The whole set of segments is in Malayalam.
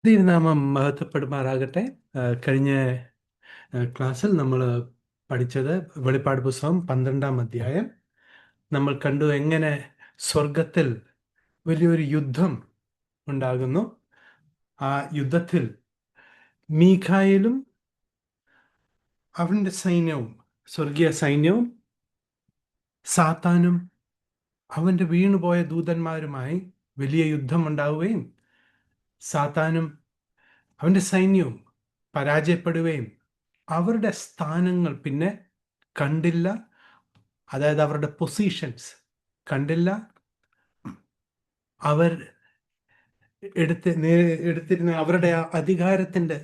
ദൈവനാമം മഹത്വപ്പെടുമാറാകട്ടെ. കഴിഞ്ഞ ക്ലാസ്സിൽ നമ്മൾ പഠിച്ചത് വെളിപ്പാട് പുസ്തകം 12-ാം അധ്യായം. നമ്മൾ കണ്ടു എങ്ങനെ സ്വർഗത്തിൽ വലിയൊരു യുദ്ധം ഉണ്ടാകുന്നു. ആ യുദ്ധത്തിൽ മീഖായേലും അവൻ്റെ സൈന്യവും, സ്വർഗീയ സൈന്യവും, സാത്താനും അവൻ്റെ വീണുപോയ ദൂതന്മാരുമായി വലിയ യുദ്ധം ഉണ്ടാവുകയും സാത്താനും അവൻ്റെ സൈന്യവും പരാജയപ്പെടുകയും അവരുടെ സ്ഥാനങ്ങൾ പിന്നെ കണ്ടില്ല. അതായത് അവരുടെ പൊസിഷൻസ് കണ്ടില്ല. അവർ എടുത്തിരുന്ന അവരുടെ ആ അധികാരത്തിൻ്റെ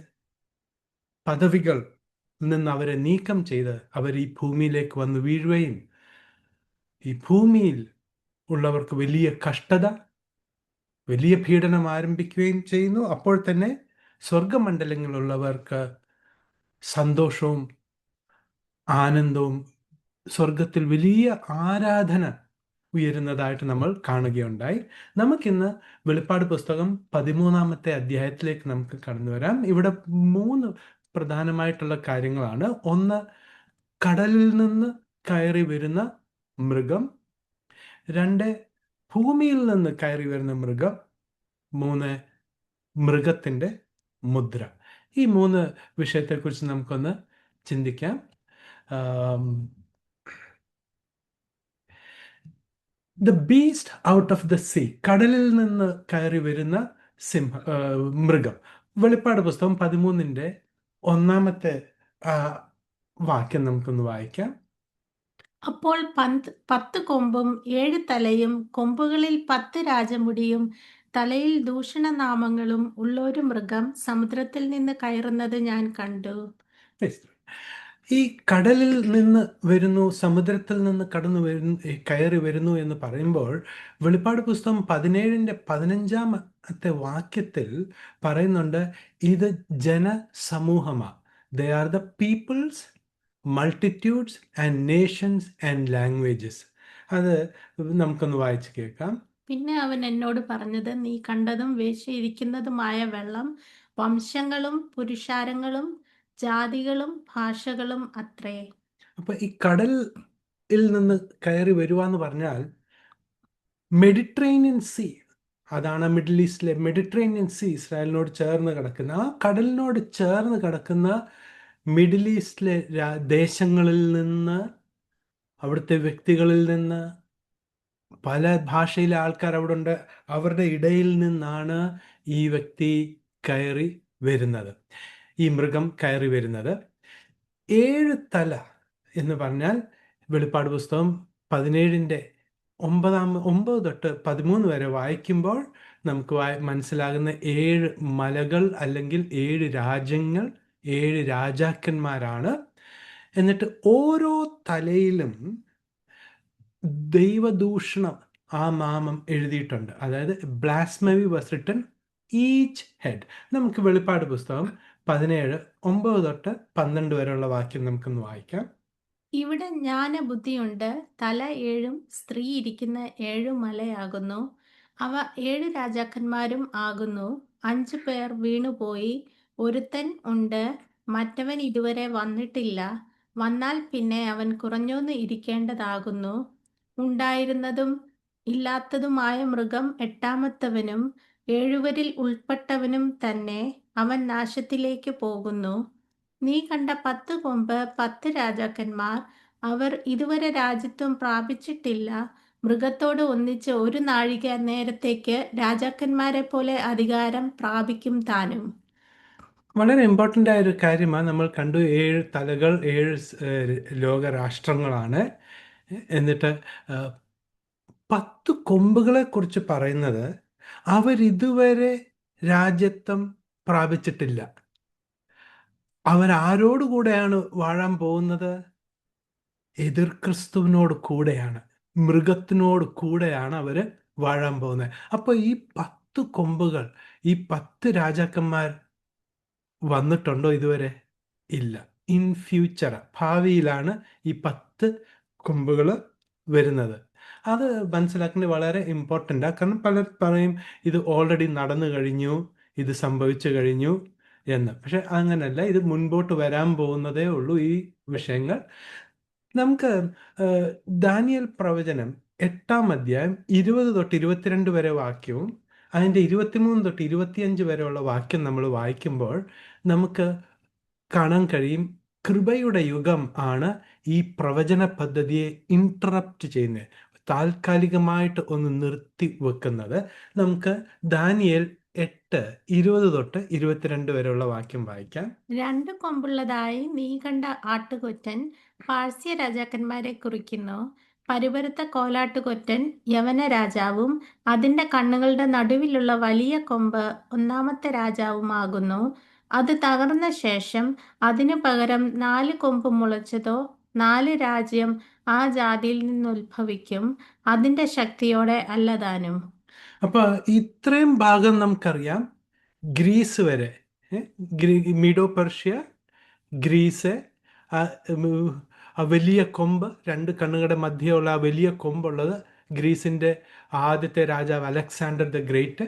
പദവികൾ നിന്ന് അവരെ നീക്കം ചെയ്ത് അവർ ഈ ഭൂമിയിലേക്ക് വന്ന് വീഴുകയും ഈ ഭൂമിയിൽ ഉള്ളവർക്ക് വലിയ കഷ്ടത, വലിയ പീഡനം ആരംഭിക്കുകയും ചെയ്യുന്നു. അപ്പോൾ തന്നെ സ്വർഗമണ്ഡലങ്ങളിലുള്ളവർക്ക് സന്തോഷവും ആനന്ദവും, സ്വർഗത്തിൽ വലിയ ആരാധന ഉയരുന്നതായിട്ട് നമ്മൾ കാണുകയുണ്ടായി. നമുക്കിന്ന് വെളിപ്പാട് പുസ്തകം 13-ാമത്തെ അധ്യായത്തിലേക്ക് നമുക്ക് കടന്നു വരാം. ഇവിടെ 3 പ്രധാനമായിട്ടുള്ള കാര്യങ്ങളാണ്. ഒന്ന്, കടലിൽ നിന്ന് കയറി വരുന്ന മൃഗം. 2, ഭൂമിയിൽ നിന്ന് കയറി വരുന്ന മൃഗം. 3, മൃഗത്തിൻ്റെ മുദ്ര. ഈ 3 വിഷയത്തെക്കുറിച്ച് നമുക്കൊന്ന് ചിന്തിക്കാം. The beast out of the sea, കടലിൽ നിന്ന് കയറി വരുന്ന മൃഗം. വെളിപ്പാട് പുസ്തകം 13-ന്റെ 1-ാമത്തെ വാക്യം നമുക്കൊന്ന് വായിക്കാം. അപ്പോൾ 10 കൊമ്പും 7 തലയും കൊമ്പുകളിൽ 10 രാജമുടിയും തലയിൽ ദൂഷണനാമങ്ങളും ഉള്ളൊരു മൃഗം സമുദ്രത്തിൽ നിന്ന് കയറുന്നത് ഞാൻ കണ്ടു. ഈ കടലിൽ നിന്ന് വരുന്നു, സമുദ്രത്തിൽ നിന്ന് കയറി വരുന്നു എന്ന് പറയുമ്പോൾ വെളിപ്പാട് പുസ്തകം 17-ന്റെ 15-ാമത്തെ വാക്യത്തിൽ പറയുന്നുണ്ട്, ഇത് ജനസമൂഹമാണ്. They are the peoples, multitudes and nations and languages. അത് നമുക്കൊന്ന് വായിച്ച് കേൾക്കാം. പിന്നെ അവൻ എന്നോട് പറഞ്ഞത്, നീ കണ്ടതും വേശയിരിക്കുന്നതുമായ വെള്ളം വംശങ്ങളും പുരുഷാരങ്ങളും ജാതികളും ഭാഷകളും അത്രേ. അപ്പൊ ഈ കടലിൽ നിന്ന് കയറി വരുവാന്ന് പറഞ്ഞാൽ മെഡിറ്ററേനിയൻ സീ, അതാണ് മിഡിൽ ഈസ്റ്റിലെ മെഡിറ്ററേനിയൻ സീ, ഇസ്രായേലിനോട് ചേർന്ന് കിടക്കുന്ന, ആ കടലിനോട് ചേർന്ന് കിടക്കുന്ന മിഡിൽ ഈസ്റ്റിലെ ദേശങ്ങളിൽ നിന്ന്, അവിടുത്തെ വ്യക്തികളിൽ നിന്ന്, പല ഭാഷയിലെ ആൾക്കാർ അവിടെ ഉണ്ട്, അവരുടെ ഇടയിൽ നിന്നാണ് ഈ വ്യക്തി കയറി വരുന്നത്, ഈ മൃഗം കയറി വരുന്നത്. 7 തല എന്ന് പറഞ്ഞാൽ വെളിപ്പാട് പുസ്തകം 17-ന്റെ 9 തൊട്ട് 13 വരെ വായിക്കുമ്പോൾ നമുക്ക് മനസ്സിലാകുന്ന 7 മലകൾ അല്ലെങ്കിൽ 7 രാജ്യങ്ങൾ, 7 രാജാക്കന്മാരാണ്. എന്നിട്ട് ഓരോ തലയിലും ദൈവദൂഷണം ആ നാമം എഴുതിയിട്ടുണ്ട്. അതായത് ബ്ലാസ്മവി വാസ് റിട്ടൺ ഈച്ച് ഹെഡ്. നമുക്ക് വെളിപ്പാട് പുസ്തകം 17, 9 തൊട്ട് 12 വരെയുള്ള വാക്യം നമുക്കൊന്ന് വായിക്കാം. ഇവിടെ ജ്ഞാനബുദ്ധിയുണ്ട്. തല 7 സ്ത്രീ ഇരിക്കുന്ന 7 മലയാകുന്നു. അവ 7 രാജാക്കന്മാരും ആകുന്നു. 5 പേർ വീണുപോയി. ഒരുത്തൻ ഉണ്ട്, മറ്റവൻ ഇതുവരെ വന്നിട്ടില്ല. വന്നാൽ പിന്നെ അവൻ കുറഞ്ഞോന്ന് ഇരിക്കേണ്ടതാകുന്നു. ഉണ്ടായിരുന്നതും ഇല്ലാത്തതുമായ മൃഗം 8-മത്തവനും 7 ഉൾപ്പെട്ടവനും തന്നെ. അവൻ നാശത്തിലേക്ക് പോകുന്നു. നീ കണ്ട 10 കൊമ്പ് 10 രാജാക്കന്മാർ. അവർ ഇതുവരെ രാജ്യത്വം പ്രാപിച്ചിട്ടില്ല. മൃഗത്തോട് ഒന്നിച്ച് 1 നാഴിക നേരത്തേക്ക് രാജാക്കന്മാരെ പോലെ അധികാരം പ്രാപിക്കും താനും. വളരെ ഇമ്പോർട്ടൻ്റ് ആയ ഒരു കാര്യമാണ് നമ്മൾ കണ്ടു. 7 തലകൾ, 7 ലോകരാഷ്ട്രങ്ങളാണ്. എന്നിട്ട് 10 കൊമ്പുകളെ കുറിച്ച് പറയുന്നത് അവരിതുവരെ രാജ്യത്വം പ്രാപിച്ചിട്ടില്ല. അവരാരോടുകൂടെയാണ് വാഴാൻ പോകുന്നത്? എതിർ ക്രിസ്തുവിനോട് കൂടെയാണ്, മൃഗത്തിനോട് കൂടെയാണ് അവർ വാഴാൻ പോകുന്നത്. അപ്പോൾ ഈ 10 കൊമ്പുകൾ, ഈ 10 രാജാക്കന്മാർ വന്നിട്ടുണ്ടോ ഇതുവരെ? ഇല്ല. ഇൻ ഫ്യൂച്ചർ, ഭാവിയിലാണ് ഈ 10 കൊമ്പുകൾ വരുന്നത്. അത് മനസ്സിലാക്കേണ്ടത് വളരെ ഇമ്പോർട്ടൻ്റാണ്. കാരണം പലർ പറയും ഇത് ഓൾറെഡി നടന്നു കഴിഞ്ഞു ഇത് സംഭവിച്ചു കഴിഞ്ഞു എന്ന്. പക്ഷെ അങ്ങനല്ല, ഇത് മുൻപോട്ട് വരാൻ പോകുന്നതേ ഉള്ളൂ ഈ വിഷയങ്ങൾ. നമുക്ക് ദാനിയേൽ പ്രവചനം 8-ാം അധ്യായം 20 തൊട്ട് 22 വരെ വാക്യവും അതിൻ്റെ 23 തൊട്ട് 25 വരെയുള്ള വാക്യം നമ്മൾ വായിക്കുമ്പോൾ നമുക്ക് കാണാൻ കഴിയും, കൃപയുടെ യുഗം ആണ് ഈ പ്രവചന പദ്ധതിയെ ഇന്ററപ്റ്റ് ചെയ്യുന്നത്, താൽക്കാലികമായിട്ട് ഒന്ന് നിർത്തി വെക്കുന്നത്. നമുക്ക് ദാനിയേൽ 8:20 തൊട്ട് 22 വരെയുള്ള വാക്യം വായിക്കാം. 2 കൊമ്പുള്ളതായി നീ കണ്ട ആട്ടുകൊറ്റൻ പാഴ്സ്യ രാജാക്കന്മാരെ കുറിക്കുന്നു. പരുപരുത്ത കോലാട്ടുകൊറ്റൻ യവന രാജാവും അതിൻ്റെ കണ്ണുകളുടെ നടുവിലുള്ള വലിയ കൊമ്പ് 1-ാമത്തെ രാജാവുമാകുന്നു. അത് തകർന്ന ശേഷം അതിനു പകരം 4 കൊമ്പ് മുളച്ചതോ 4 രാജ്യം ആ ജാതിയിൽ നിന്നുത്ഭവിക്കും, അതിൻ്റെ ശക്തിയോടെ അല്ലതാനും. അപ്പൊ ഇത്രയും ഭാഗം നമുക്കറിയാം. ഗ്രീസ് വരെ, മീഡോ പെർഷ്യ, ഗ്രീസ്, ആ ആ വലിയ കൊമ്പ്, 2 കണ്ണുകളുടെ മധ്യയുള്ള ആ വലിയ കൊമ്പുള്ളത് ഗ്രീസിൻ്റെ ആദ്യത്തെ രാജാവ് അലക്സാണ്ടർ ദ ഗ്രേറ്റ്.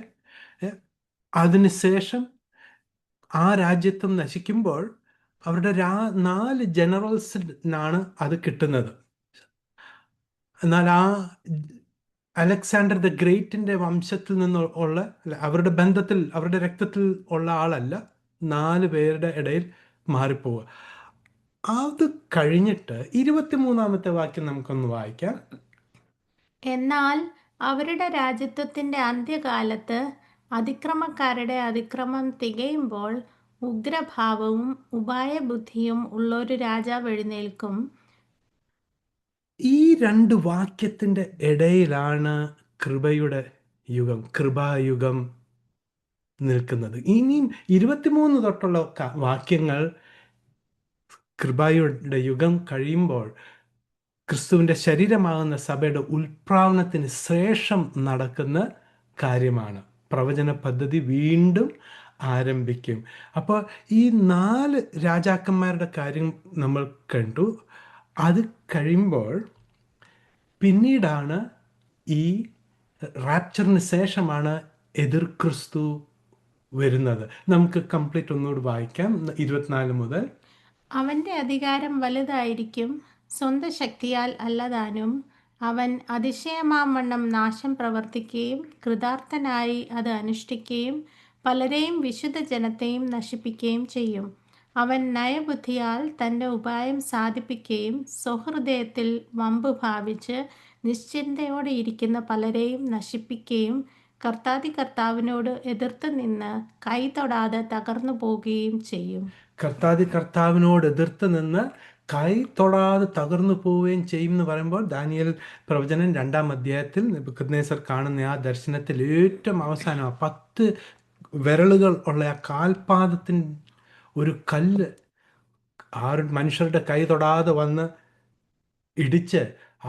അതിനുശേഷം ആ രാജ്യത്വം നശിക്കുമ്പോൾ അവരുടെ 4 ജനറൽസിനാണ് അത് കിട്ടുന്നത്. എന്നാൽ ആ അലക്സാണ്ടർ ദ ഗ്രേറ്റിൻ്റെ വംശത്തിൽ നിന്നുള്ള, അവരുടെ ബന്ധത്തിൽ, അവരുടെ രക്തത്തിൽ ഉള്ള ആളല്ല, 4 പേരുടെ ഇടയിൽ മാറിപ്പോവുക. അത് കഴിഞ്ഞിട്ട് 23-ാമത്തെ വാക്യം നമുക്കൊന്ന് വായിക്കാം. എന്നാൽ അവരുടെ രാജ്യത്വത്തിൻ്റെ അന്ത്യകാലത്ത് അതിക്രമക്കാരുടെ അതിക്രമം തികയുമ്പോൾ ഉഗ്രഭാവവും ഉപായബുദ്ധിയും ഉള്ളൊരു രാജാവ് എഴുന്നേൽക്കും. ഈ 2 വാക്യത്തിൻ്റെ ഇടയിലാണ് കൃപയുടെ യുഗം, കൃപായുഗം നിൽക്കുന്നത്. ഇനിയും 23 തൊട്ടുള്ള വാക്യങ്ങൾ കൃപയുടെ യുഗം കഴിയുമ്പോൾ ക്രിസ്തുവിൻ്റെ ശരീരമാകുന്ന സഭയുടെ ഉൽപ്രാവണത്തിന് ശേഷം നടക്കുന്ന കാര്യമാണ്. പ്രവചന പദ്ധതി വീണ്ടും ആരംഭിക്കും. അപ്പോൾ ഈ 4 രാജാക്കന്മാരുടെ കാര്യം നമ്മൾ കണ്ടു. അത് കഴിയുമ്പോൾ പിന്നീടാണ്, ഈ റാപ്ചറിന് ശേഷമാണ് എതിർ ക്രിസ്തു വരുന്നത്. നമുക്ക് കംപ്ലീറ്റ് ഒന്നുകൂടി വായിക്കാം, 24 മുതൽ. അവൻ്റെ അധികാരം വലുതായിരിക്കും, സ്വന്തം ശക്തിയാൽ അല്ലതാനും. അവൻ അതിശയമാവണ്ണം നാശം പ്രവർത്തിക്കുകയും കൃതാർത്ഥനായി അത് അനുഷ്ഠിക്കുകയും പലരെയും വിശുദ്ധ ജനത്തെയും നശിപ്പിക്കുകയും ചെയ്യും. അവൻ നയബുദ്ധിയാൽ തൻ്റെ ഉപായം സാധിപ്പിക്കുകയും സ്വഹൃദയത്തിൽ വമ്പ് ഭാവിച്ച് നിശ്ചിന്തയോടെ ഇരിക്കുന്ന പലരെയും നശിപ്പിക്കുകയും കർത്താവിനോട് എതിർത്ത് നിന്ന് കൈ തൊടാതെ തകർന്നു പോവുകയും ചെയ്യും. കർത്താവിനോട് എതിർത്ത് നിന്ന് കൈ തൊടാതെ തകർന്നു പോവുകയും ചെയ്യും എന്ന് പറയുമ്പോൾ, ദാനിയേൽ പ്രവചനം 2-ാം അധ്യായത്തിൽ നെബൂഖദ്നേസർ കാണുന്ന ആ ദർശനത്തിൽ ഏറ്റവും അവസാനം 10 വിരലുകൾ ഉള്ള ആ കാൽപാദത്തിൻ ഒരു കല്ല് മനുഷ്യരുടെ കൈ തൊടാതെ വന്ന് ഇടിച്ച്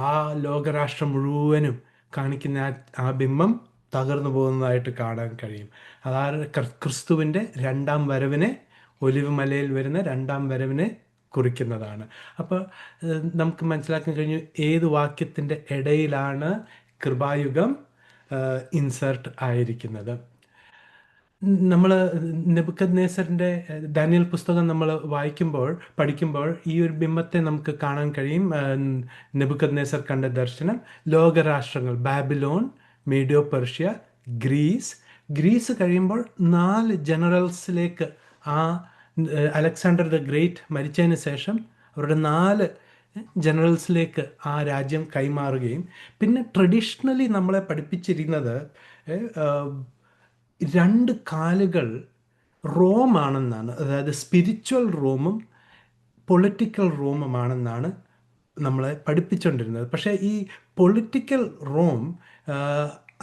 ആ ലോകരാഷ്ട്രം മുഴുവനും കാണിക്കുന്ന ആ ബിംബം തകർന്നു പോകുന്നതായിട്ട് കാണാൻ കഴിയും. അതായത് ക്രിസ്തുവിൻ്റെ 2-ാം വരവിനെ, ഒലിവ് മലയിൽ വരുന്ന 2-ാം വരവിനെ കുറിക്കുന്നതാണ്. അപ്പോൾ നമുക്ക് മനസ്സിലാക്കാൻ കഴിഞ്ഞു ഏത് വാക്യത്തിൻ്റെ ഇടയിലാണ് കൃപായുഗം ഇൻസേർട്ട് ആയിരിക്കുന്നത്. നമ്മൾ നെബൂഖദ്നേസറിൻ്റെ ദാനിയേൽ പുസ്തകം നമ്മൾ പഠിക്കുമ്പോൾ ഈ ഒരു ബിംബത്തെ നമുക്ക് കാണാൻ കഴിയും. നെബൂഖദ്നേസർ കണ്ട ദർശനം ലോകരാഷ്ട്രങ്ങൾ, ബാബിലോൺ, മീഡിയോ പെർഷ്യ, ഗ്രീസ് കഴിയുമ്പോൾ 4 ജനറൽസിലേക്ക്, ആ അലക്സാണ്ടർ ദ ഗ്രേറ്റ് മരിച്ചതിന് ശേഷം അവരുടെ 4 ജനറൽസിലേക്ക് ആ രാജ്യം കൈമാറുകയും, പിന്നെ ട്രഡീഷണലി നമ്മളെ പഠിപ്പിച്ചിരുന്നത് 2 കാലുകൾ റോമാണെന്നാണ്. അതായത് സ്പിരിച്വൽ റോമും പൊളിറ്റിക്കൽ റോമുമാണെന്നാണ് നമ്മളെ പഠിപ്പിച്ചുകൊണ്ടിരുന്നത്. പക്ഷേ ഈ പൊളിറ്റിക്കൽ റോം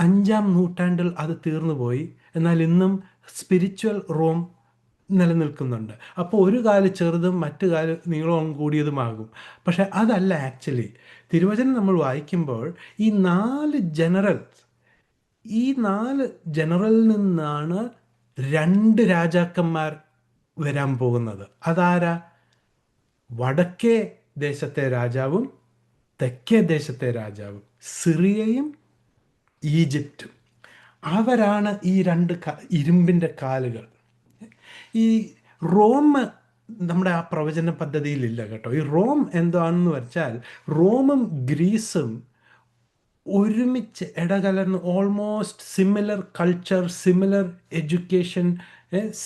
5-ാം നൂറ്റാണ്ടിൽ അത് തീർന്നുപോയി. എന്നാൽ ഇന്നും സ്പിരിച്വൽ റോം നിലനിൽക്കുന്നുണ്ട്. അപ്പോൾ ഒരു കാല് ചെറുതും മറ്റു കാല് നീളവും കൂടിയതുമാകും. പക്ഷെ അതല്ല ആക്ച്വലി. തിരുവചനം നമ്മൾ വായിക്കുമ്പോൾ ഈ 4 ജനറലിൽ നിന്നാണ് 2 രാജാക്കന്മാർ വരാൻ പോകുന്നത്. അതാരാ? വടക്കേ ദേശത്തെ രാജാവും തെക്കേ ദേശത്തെ രാജാവും, സിറിയയും ഈജിപ്തും. അവരാണ് ഈ രണ്ട് ഇരുമ്പിൻ്റെ കാലുകൾ. ഈ റോം നമ്മുടെ ആ പ്രവചന പദ്ധതിയിലില്ല കേട്ടോ. ഈ റോം എന്താണെന്ന് വെച്ചാൽ റോമും ഗ്രീസും ഒരുമിച്ച് ഇടകലർന്ന് almost similar culture, similar education,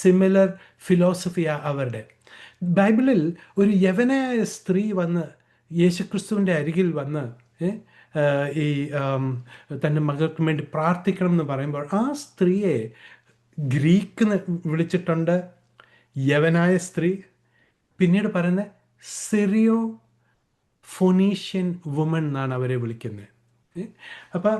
similar ഫിലോസഫിയാ അവരുടെ. ബൈബിളിൽ ഒരു യവനായ സ്ത്രീ വന്ന് യേശുക്രിസ്തുവിൻ്റെ അരികിൽ വന്ന് ഈ തൻ്റെ മകൾക്ക് വേണ്ടി പ്രാർത്ഥിക്കണം എന്ന് പറയുമ്പോൾ ആ സ്ത്രീയെ ഗ്രീക്ക് എന്ന് വിളിച്ചിട്ടുണ്ട്, യവനായ സ്ത്രീ. പിന്നീട് പറയുന്നത് സിറിയോ ഫൊനീഷ്യൻ വുമൺ എന്നാണ് അവരെ വിളിക്കുന്നത്. അപ്പം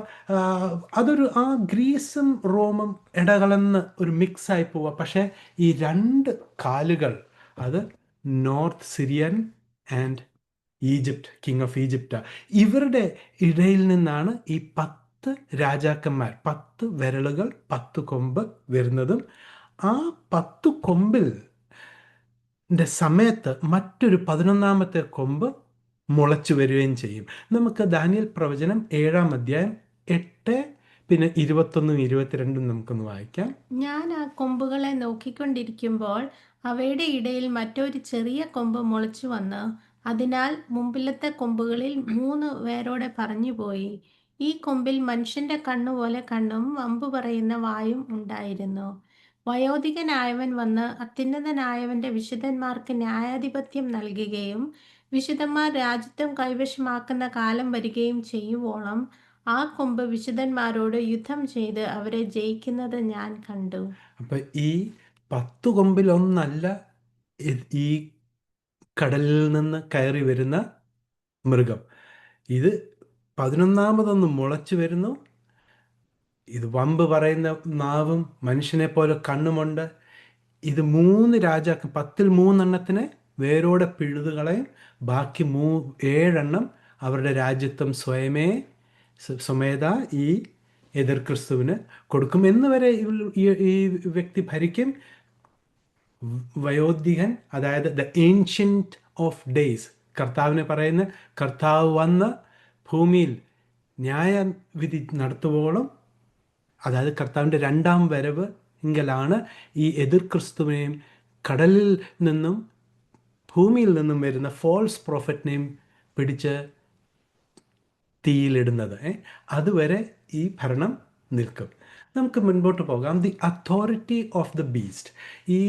അതൊരു ആ ഗ്രീസും റോമും ഇടകലർന്ന് ഒരു മിക്സായി പോവുക. പക്ഷേ ഈ രണ്ട് കാലുകൾ അത് north Syrian and Egypt, king of Egypt, ഇവരുടെ ഇടയിൽ നിന്നാണ് ഈ 10 രാജാക്കന്മാർ, 10 വിരലുകൾ 10 കൊമ്പ് വരുന്നതും ആ 10 കൊമ്പിൽ സമയത്ത് മറ്റൊരു 11ാമത്തെ കൊമ്പ് മുളച്ചു വരികയും ചെയ്യും. നമുക്ക് ദാനിയേൽ പ്രവചനം 7-ാം അധ്യായം 8 പിന്നെ 21 22 നമുക്കൊന്ന് വായിക്കാം. ഞാൻ ആ കൊമ്പുകളെ നോക്കിക്കൊണ്ടിരിക്കുമ്പോൾ അവയുടെ ഇടയിൽ മറ്റൊരു ചെറിയ കൊമ്പ് മുളച്ചു വന്ന് അതിനാൽ മുമ്പിലത്തെ കൊമ്പുകളിൽ 3 വേരോടെ പറഞ്ഞുപോയി. ഈ കൊമ്പിൽ മനുഷ്യന്റെ കണ്ണുപോലെ കണ്ണും വമ്പു പറയുന്ന വായും ഉണ്ടായിരുന്നു. വയോധികനായവൻ വന്ന് അത്യുന്നതനായവന്റെ വിശുദ്ധന്മാർക്ക് ന്യായാധിപത്യം നൽകുകയും വിശുദ്ധന്മാർ രാജ്യത്വം കൈവശമാക്കുന്ന കാലം വരികയും ചെയ്യുവോളം ആ കൊമ്പ് വിശുദ്ധന്മാരോട് യുദ്ധം ചെയ്ത് അവരെ ജയിക്കുന്നത് ഞാൻ കണ്ടു. അപ്പൊ ഈ 10 കൊമ്പിലൊന്നല്ല ഈ കടലിൽ നിന്ന് കയറി വരുന്ന മൃഗം. ഇത് 11ാമതൊന്ന് മുളച്ചു വരുന്നു. ഇത് വമ്പ് പറയുന്ന നാവും മനുഷ്യനെ പോലെ കണ്ണുമുണ്ട്. ഇത് 3 രാജാക്കൾ, 10-ൽ 3 വേരോടെ പിഴുതുകളെയും ബാക്കി 7 അവരുടെ രാജ്യത്വം സ്വമേധ ഈ എതിർ ക്രിസ്തുവിന് കൊടുക്കും. എന്ന് വരെ ഈ വ്യക്തി ഭരിക്കും. വയോധികൻ, അതായത് ദ ഏൻഷ്യൻറ്റ് ഓഫ് ഡേയ്സ്, കർത്താവിനെ പറയുന്ന കർത്താവ് വന്ന് ഭൂമിയിൽ ന്യായവിധി നടത്തുവോളം, അതായത് കർത്താവിൻ്റെ 2ാം വരവ് എങ്കിലാണ് ഈ എതിർ ക്രിസ്തുവിനെയും കടലിൽ നിന്നും ഭൂമിയിൽ നിന്നും വരുന്ന ഫോൾസ് പ്രോഫറ്റിനെയും പിടിച്ച് തീയിലിടുന്നത്. അതുവരെ ഈ ഭരണം നിൽക്കും. നമുക്ക് മുൻപോട്ട് പോകാം. The authority of the beast. ഈ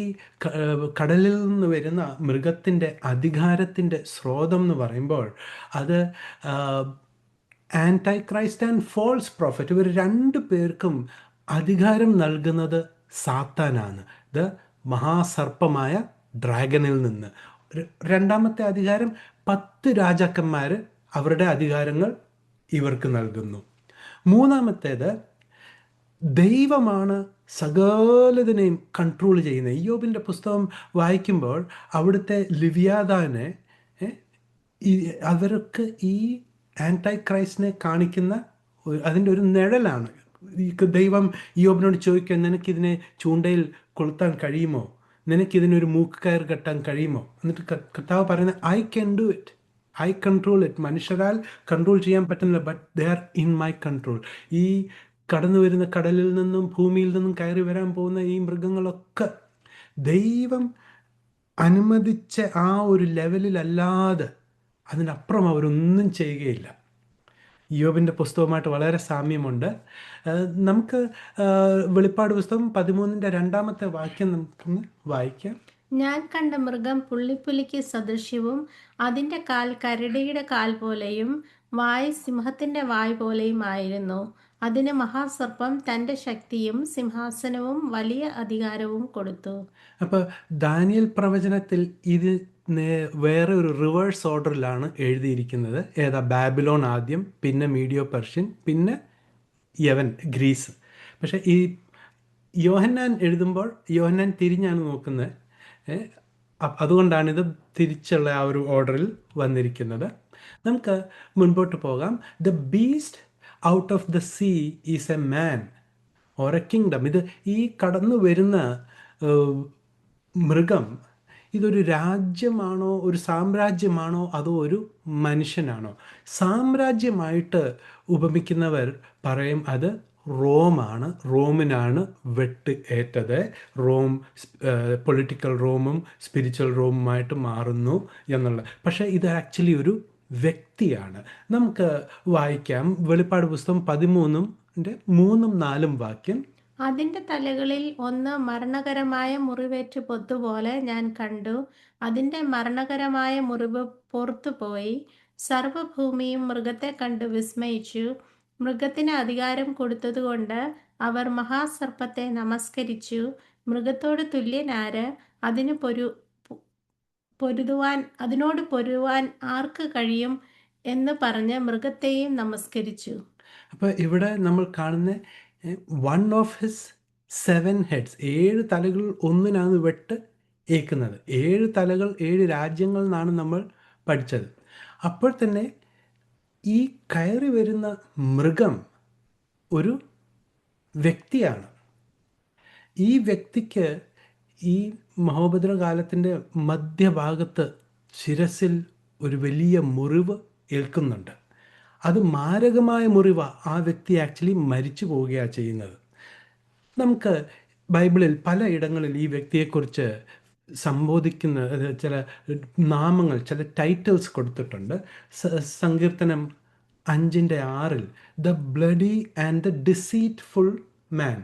കടലിൽ നിന്ന് വരുന്ന മൃഗത്തിൻ്റെ അധികാരത്തിൻ്റെ സ്രോതം എന്ന് പറയുമ്പോൾ അത് Antichrist and false prophet, ഇവർ 2 പേർക്കും അധികാരം നൽകുന്നത് സാത്താനാണ്. ഇത് മഹാസർപ്പമായ ഡ്രാഗനിൽ നിന്ന്. 2ാമത്തെ അധികാരം 10 രാജാക്കന്മാർ അവരുടെ അധികാരങ്ങൾ ഇവർക്ക് നൽകുന്നു. 3ാമത്തേത് ദൈവമാണ് സകലതിനെയും കൺട്രോൾ ചെയ്യുന്നത്. ഇയ്യോബിൻ്റെ പുസ്തകം വായിക്കുമ്പോൾ അവിടുത്തെ ലിവ്യാദാനെ അവർക്ക് ഈ ആൻറ്റൈ ക്രൈസ്റ്റിനെ കാണിക്കുന്ന അതിൻ്റെ ഒരു നിഴലാണ്. ദൈവം ഇയ്യോബിനോട് ചോദിക്കുക, നിനക്കിതിനെ ചൂണ്ടയിൽ കൊളുത്താൻ കഴിയുമോ, നിനക്കിതിനൊരു മൂക്ക് കയർ കെട്ടാൻ കഴിയുമോ? എന്നിട്ട് കർത്താവ് പറയുന്നത് I can do it, I control it. മനുഷ്യരാൽ കൺട്രോൾ ചെയ്യാൻ പറ്റുന്നില്ല, but they are in my control. ഈ കടന്നു വരുന്ന കടലിൽ നിന്നും ഭൂമിയിൽ നിന്നും കയറി വരാൻ പോകുന്ന ഈ മൃഗങ്ങളൊക്കെ ദൈവം അനുവദിച്ച ആ ഒരു ലെവലിലല്ലാതെ അതിനപ്പുറം അവരൊന്നും ചെയ്യുകയില്ല. ഇയ്യോബിൻ്റെ പുസ്തകവുമായിട്ട് വളരെ സാമ്യമുണ്ട്. നമുക്ക് വെളിപ്പാട് പുസ്തകം 13-ന്റെ 2ാമത്തെ വാക്യം നമുക്കൊന്ന് വായിക്കാം. ഞാൻ കണ്ട മൃഗം പുള്ളിപ്പുലിക്ക് സദൃശ്യവും അതിൻ്റെ കാൽ കരടിയുടെ കാൽ പോലെയും വായ് സിംഹത്തിൻ്റെ വായ് പോലെയും ആയിരുന്നു. അതിന് മഹാസർപ്പം തൻ്റെ ശക്തിയും സിംഹാസനവും വലിയ അധികാരവും കൊടുത്തു. അപ്പോൾ ദാനിയേൽ പ്രവചനത്തിൽ ഇത് വേറെ ഒരു റിവേഴ്സ് ഓർഡറിലാണ് എഴുതിയിരിക്കുന്നത്. ഏതാ? ബാബിലോൺ ആദ്യം, പിന്നെ മീഡിയോ പെർഷ്യൻ, പിന്നെ യവൻ, ഗ്രീസ്. പക്ഷേ ഈ യോഹന്നാൻ എഴുതുമ്പോൾ യോഹന്നാൻ തിരിഞ്ഞാണ് നോക്കുന്നത്. അതുകൊണ്ടാണിത് തിരിച്ചുള്ള ആ ഒരു ഓർഡറിൽ വന്നിരിക്കുന്നത്. നമുക്ക് മുൻപോട്ട് പോകാം. The beast out of the sea is a man or A kingdom. ഇത് ഈ കടന്നു വരുന്ന മൃഗം ഇതൊരു രാജ്യമാണോ, ഒരു സാമ്രാജ്യമാണോ, അതോ ഒരു മനുഷ്യനാണോ? സാമ്രാജ്യമായിട്ട് ഉപമിക്കുന്നവർ പറയും അത് റോമിനാണ് വെട്ട് ഏറ്റത്. റോം പൊളിറ്റിക്കൽ റോമും സ്പിരിച്വൽ റോമുമായിട്ട് മാറുന്നു എന്നുള്ള. പക്ഷേ ഇത് ആക്ച്വലി ഒരു വ്യക്തിയാണ്. നമുക്ക് വായിക്കാം വെളിപ്പാട് പുസ്തകം 13:3-4 വാക്യം. അതിന്റെ തലകളിൽ ഒന്ന് മരണകരമായ മുറിവേറ്റ് പൊത്തുപോലെ ഞാൻ കണ്ടു. അതിന്റെ മരണകരമായ മുറിവ് പുറത്തുപോയി. സർവ്വഭൂമിയും മൃഗത്തെ കണ്ട് വിസ്മയിച്ചു. മൃഗത്തിന് അധികാരം കൊടുത്തതുകൊണ്ട് അവർ മഹാസർപ്പത്തെ നമസ്കരിച്ചു. മൃഗത്തോട് തുല്യനാര്? അതിനോട് പൊരുതുവാൻ ആർക്ക് കഴിയും എന്ന് പറഞ്ഞ് മൃഗത്തെയും നമസ്കരിച്ചു. അപ്പോൾ ഇവിടെ നമ്മൾ കാണുന്ന വൺ ഓഫ് ഹിസ് 7 ഹെഡ്സ്, 7 തലകളിൽ ഒന്നിനാണ് വെട്ട് ഏക്കുന്നത്. 7 തലകൾ 7 രാജ്യങ്ങളിൽ നിന്നാണ് നമ്മൾ പഠിച്ചത്. അപ്പോൾ തന്നെ ഈ കയറി വരുന്ന മൃഗം ഒരു വ്യക്തിയാണ്. ഈ വ്യക്തിക്ക് ഈ മഹോപദ്രവകാലത്തിൻ്റെ മധ്യഭാഗത്ത് ശിരസിൽ ഒരു വലിയ മുറിവ് ഏൽക്കുന്നുണ്ട്. അത് മാരകമായ മുറിവാണ്. ആ വ്യക്തി ആക്ച്വലി മരിച്ചു പോവുകയാണ് ചെയ്യുന്നത്. നമുക്ക് ബൈബിളിൽ പലയിടങ്ങളിൽ ഈ വ്യക്തിയെക്കുറിച്ച് സംബോധിക്കുന്ന ചില നാമങ്ങൾ, ചില ടൈറ്റിൽസ് കൊടുത്തിട്ടുണ്ട്. സങ്കീർത്തനം 5:6 the bloody and the deceitful man,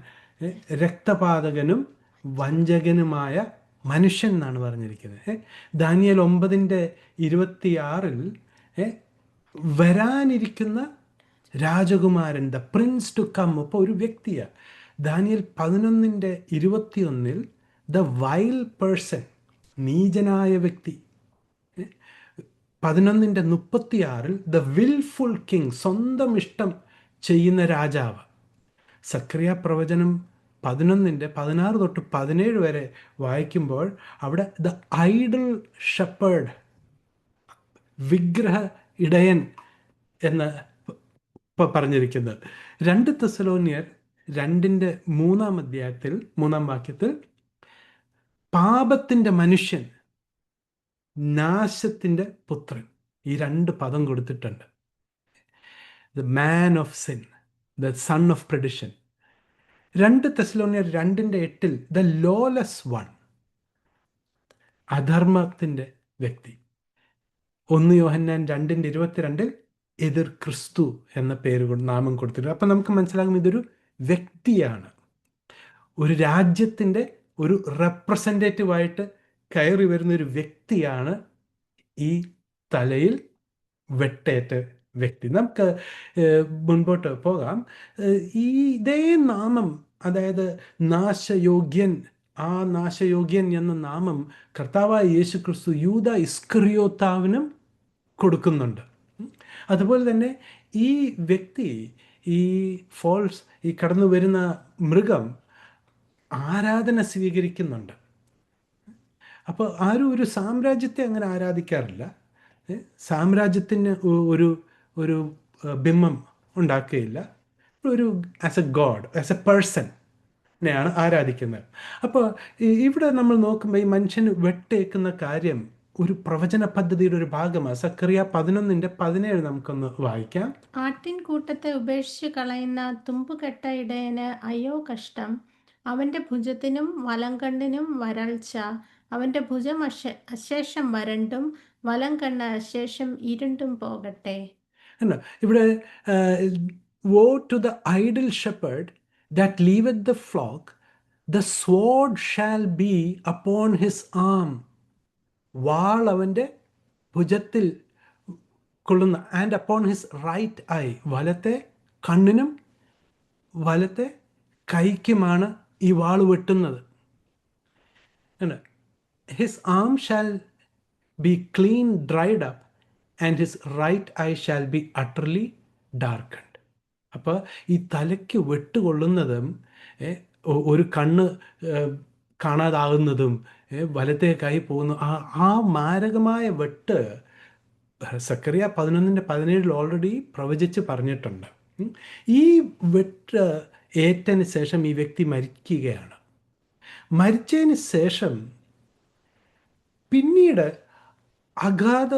രക്തപാതകനും വഞ്ചകനുമായ മനുഷ്യൻ എന്നാണ് പറഞ്ഞിരിക്കുന്നത്. ദാനിയേൽ 9:26 വരാനിരിക്കുന്ന രാജകുമാരൻ, ദ പ്രിൻസ് ടു കം, ഇപ്പോൾ ഒരു വ്യക്തിയാണ്. ദാനിയേൽ 11:21 ദ വൈൽ പേഴ്സൺ, നീചനായ വ്യക്തി. 11:36 ദ വിൽഫുൾ കിങ്, സ്വന്തം ഇഷ്ടം ചെയ്യുന്ന രാജാവ്. സക്രിയ പ്രവചനം 11:16-17 വരെ വായിക്കുമ്പോൾ അവിടെ ദ ഐഡൽ ഷെപ്പേർഡ്, വിഗ്രഹ ഇടയൻ എന്ന് പറഞ്ഞിരിക്കുന്നത്. 2 തെസ്സലോനിയർ 2:3 3 വാക്യത്തിൽ പാപത്തിൻ്റെ മനുഷ്യൻ, നാശത്തിൻ്റെ പുത്രൻ, ഈ 2 പദം കൊടുത്തിട്ടുണ്ട്. The man of sin, the son of perdition. 2 തെസ്സലോനിയർ 2:8 ദ ലോലെസ് വൺ, അധർമ്മത്തിൻ്റെ വ്യക്തി. 1 യോഹന്നാൻ 2:22 എതിർ ക്രിസ്തു എന്ന പേര് നാമം കൊടുത്തിട്ടുണ്ട്. അപ്പം നമുക്ക് മനസ്സിലാകും ഇതൊരു വ്യക്തിയാണ്. ഒരു രാജ്യത്തിൻ്റെ ഒരു റെപ്രസെൻറ്റേറ്റീവായിട്ട് കയറി വരുന്നൊരു വ്യക്തിയാണ് ഈ തലയിൽ വെട്ടേറ്റ വ്യക്തി. നമുക്ക് മുൻപോട്ട് പോകാം. ഇതേ നാമം, അതായത് നാശയോഗ്യൻ, ആ നാശയോഗ്യൻ എന്ന നാമം കർത്താവായ യേശു ക്രിസ്തു യൂദാ ഇസ്കറിയോത്താവിനും കൊടുക്കുന്നുണ്ട്. അതുപോലെ തന്നെ ഈ വ്യക്തി, ഈ കടന്നു വരുന്ന മൃഗം ആരാധന സ്വീകരിക്കുന്നുണ്ട്. അപ്പോൾ ആരും ഒരു സാമ്രാജ്യത്തെ അങ്ങനെ ആരാധിക്കാറില്ല. സാമ്രാജ്യത്തിന് ഒരു ബിംബം ഉണ്ടാക്കുകയില്ല. ഒരു as a god, as a പേഴ്സണെയാണ് ആരാധിക്കുന്നത്. അപ്പോൾ ഇവിടെ നമ്മൾ നോക്കുമ്പോൾ ഈ മനുഷ്യന് വെട്ടേക്കുന്ന കാര്യം ഒരു പ്രവചന പദ്ധതിയുടെ ഒരു ഭാഗമാണ്. സക്കറിയ 11:17 നമുക്കൊന്ന് വായിക്കാം. ആട്ടിൻകൂട്ടത്തെ ഉപേക്ഷിച്ച് കളയുന്ന തുമ്പുകെട്ട ഇടയന് അയ്യോ കഷ്ടം. അവന്റെ ഭുജത്തിനും വലംകണ്ണിനും വരൾച്ച. അവന്റെ ഭുജം അശേഷം വരണ്ടും വലം കണ്ണ് അശേഷം ഇരുണ്ടും പോകട്ടെ. ഇവിടെ woe to the idle shepherd that leaveth the flock, the sword shall be upon his arm. വാൾ അവൻ്റെ ഭുജത്തിൽ കൊള്ളുന്ന, and upon his right eye, വലത്തെ കണ്ണിനും വലത്തെ കൈക്കുമാണ് ഈ വാൾ വെട്ടുന്നത്. His arm shall be clean dried up and his right eye shall be utterly darkened. അപ്പോൾ ഈ തലയ്ക്ക് വെട്ടുകൊള്ളുന്നതും ഒരു കണ്ണ് കാണാതാകുന്നതും വലത്തെ കൈ പോകുന്നു, ആ മാരകമായ വെട്ട് സക്കറിയ 11:17 ഓൾറെഡി പ്രവചിച്ച് പറഞ്ഞിട്ടുണ്ട്. ഈ വെട്ട് ഏറ്റതിന് ശേഷം ഈ വ്യക്തി മരിക്കുകയാണ്. മരിച്ചതിന് ശേഷം പിന്നീട് അഗാധ